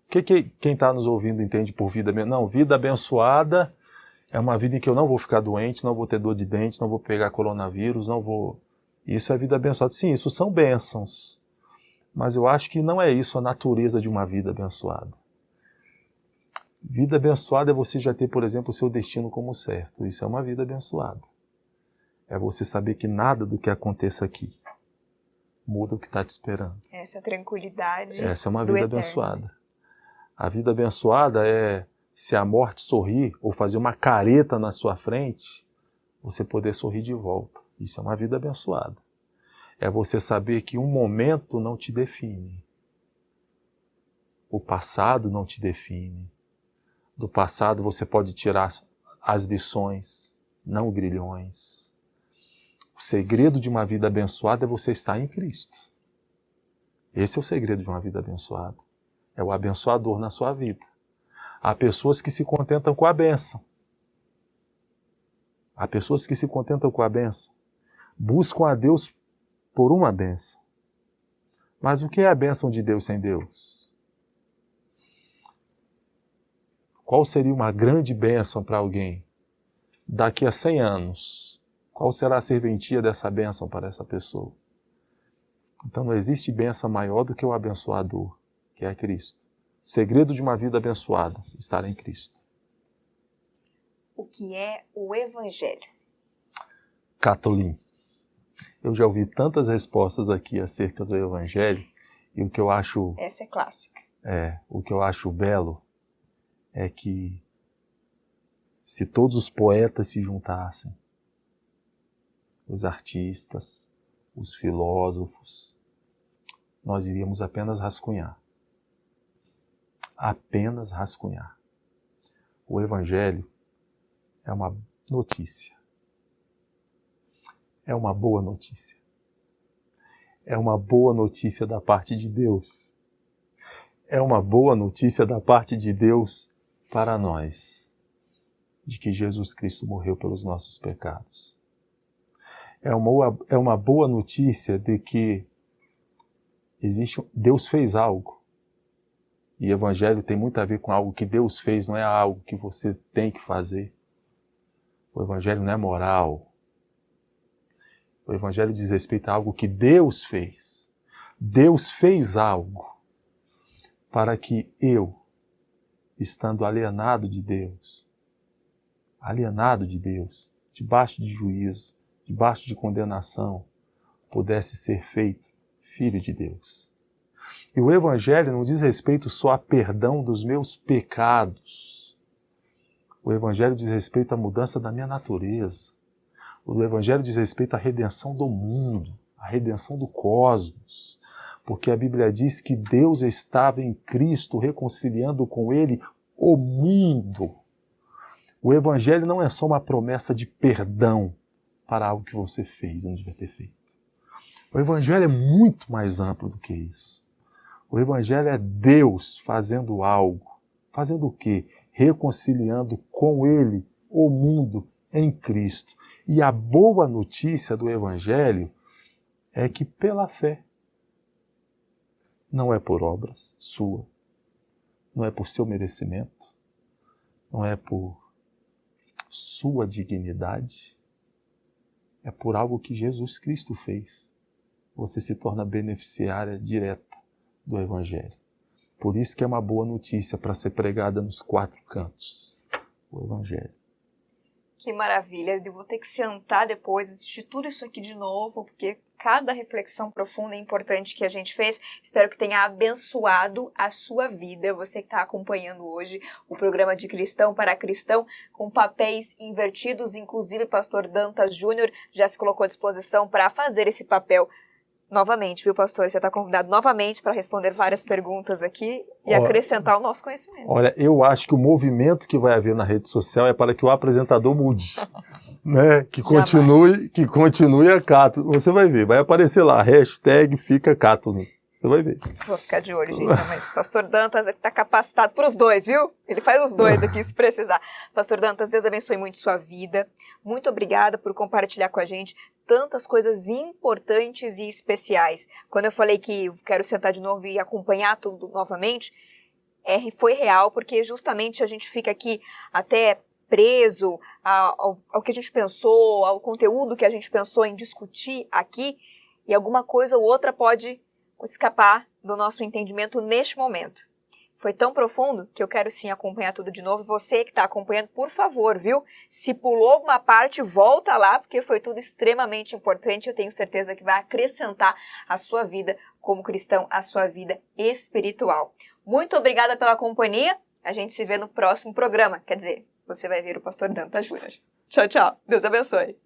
[SPEAKER 2] O que quem está nos ouvindo entende por vida abençoada? Não, vida abençoada é uma vida em que eu não vou ficar doente, não vou ter dor de dente, não vou pegar coronavírus, não vou... Isso é vida abençoada. Sim, isso são bênçãos. Mas eu acho que não é isso a natureza de uma vida abençoada. Vida abençoada é você já ter, por exemplo, o seu destino como certo. Isso é uma vida abençoada. É você saber que nada do que aconteça aqui muda o que está te esperando.
[SPEAKER 1] Essa tranquilidade.
[SPEAKER 2] Essa é uma vida abençoada. A vida abençoada é, se a morte sorrir ou fazer uma careta na sua frente, você poder sorrir de volta. Isso é uma vida abençoada. É você saber que um momento não te define. O passado não te define. Do passado você pode tirar as lições, não grilhões. O segredo de uma vida abençoada é você estar em Cristo. Esse é o segredo de uma vida abençoada. É o abençoador na sua vida. Há pessoas que se contentam com a bênção. Há pessoas que se contentam com a bênção, buscam a Deus por uma bênção. Mas o que é a bênção de Deus sem Deus? Qual seria uma grande bênção para alguém? Daqui a 100 anos, qual será a serventia dessa bênção para essa pessoa? Então não existe bênção maior do que o abençoador, que é Cristo. O segredo de uma vida abençoada, estar em Cristo.
[SPEAKER 1] O que é o Evangelho?
[SPEAKER 2] Catolim. Eu já ouvi tantas respostas aqui acerca do Evangelho, e o que eu acho...
[SPEAKER 1] Essa é clássica.
[SPEAKER 2] O que eu acho belo é que se todos os poetas se juntassem, os artistas, os filósofos, nós iríamos apenas rascunhar. Apenas rascunhar. O Evangelho é uma notícia. É uma boa notícia. É uma boa notícia da parte de Deus. É uma boa notícia da parte de Deus para nós, de que Jesus Cristo morreu pelos nossos pecados. É uma boa notícia de que Deus fez algo. E Evangelho tem muito a ver com algo que Deus fez, não é algo que você tem que fazer. O Evangelho não é moral. O Evangelho diz respeito a algo que Deus fez. Deus fez algo para que eu, estando alienado de Deus, debaixo de juízo, debaixo de condenação, pudesse ser feito filho de Deus. E o Evangelho não diz respeito só a perdão dos meus pecados. O Evangelho diz respeito à mudança da minha natureza. O Evangelho diz respeito à redenção do mundo, à redenção do cosmos. Porque a Bíblia diz que Deus estava em Cristo reconciliando com Ele o mundo. O Evangelho não é só uma promessa de perdão para algo que você fez e não devia ter feito. O Evangelho é muito mais amplo do que isso. O Evangelho é Deus fazendo algo. Fazendo o quê? Reconciliando com Ele o mundo em Cristo. E a boa notícia do Evangelho é que pela fé, não é por obras sua, não é por seu merecimento, não é por sua dignidade, é por algo que Jesus Cristo fez. Você se torna beneficiária direta do Evangelho. Por isso que é uma boa notícia para ser pregada nos 4 cantos, o Evangelho.
[SPEAKER 1] Que maravilha, eu vou ter que sentar depois, assistir tudo isso aqui de novo, porque cada reflexão profunda e importante que a gente fez, espero que tenha abençoado a sua vida. Você que está acompanhando hoje o programa de Cristão para Cristão, com papéis invertidos, inclusive o pastor Dantas Júnior já se colocou à disposição para fazer esse papel novamente, viu, pastor? Você está convidado novamente para responder várias perguntas aqui e acrescentar o nosso conhecimento.
[SPEAKER 2] Olha, eu acho que o movimento que vai haver na rede social é para que o apresentador mude, né? Que continue a Cátulin. Você vai ver, vai aparecer lá, #fica Cátulin. Você vai ver.
[SPEAKER 1] Vou ficar de olho, gente. Mas pastor Dantas está capacitado para os dois, viu? Ele faz os dois aqui, se precisar. Pastor Dantas, Deus abençoe muito sua vida. Muito obrigada por compartilhar com a gente tantas coisas importantes e especiais. Quando eu falei que quero sentar de novo e acompanhar tudo novamente, foi real, porque justamente a gente fica aqui até preso ao que a gente pensou, ao conteúdo que a gente pensou em discutir aqui, e alguma coisa ou outra pode escapar do nosso entendimento neste momento. Foi tão profundo que eu quero sim acompanhar tudo de novo. Você que está acompanhando, por favor, viu? Se pulou alguma parte, volta lá, porque foi tudo extremamente importante. Eu tenho certeza que vai acrescentar a sua vida como cristão, a sua vida espiritual. Muito obrigada pela companhia. A gente se vê no próximo programa. Quer dizer, você vai ver o pastor Dantas Júnior. Tchau, tchau. Deus abençoe.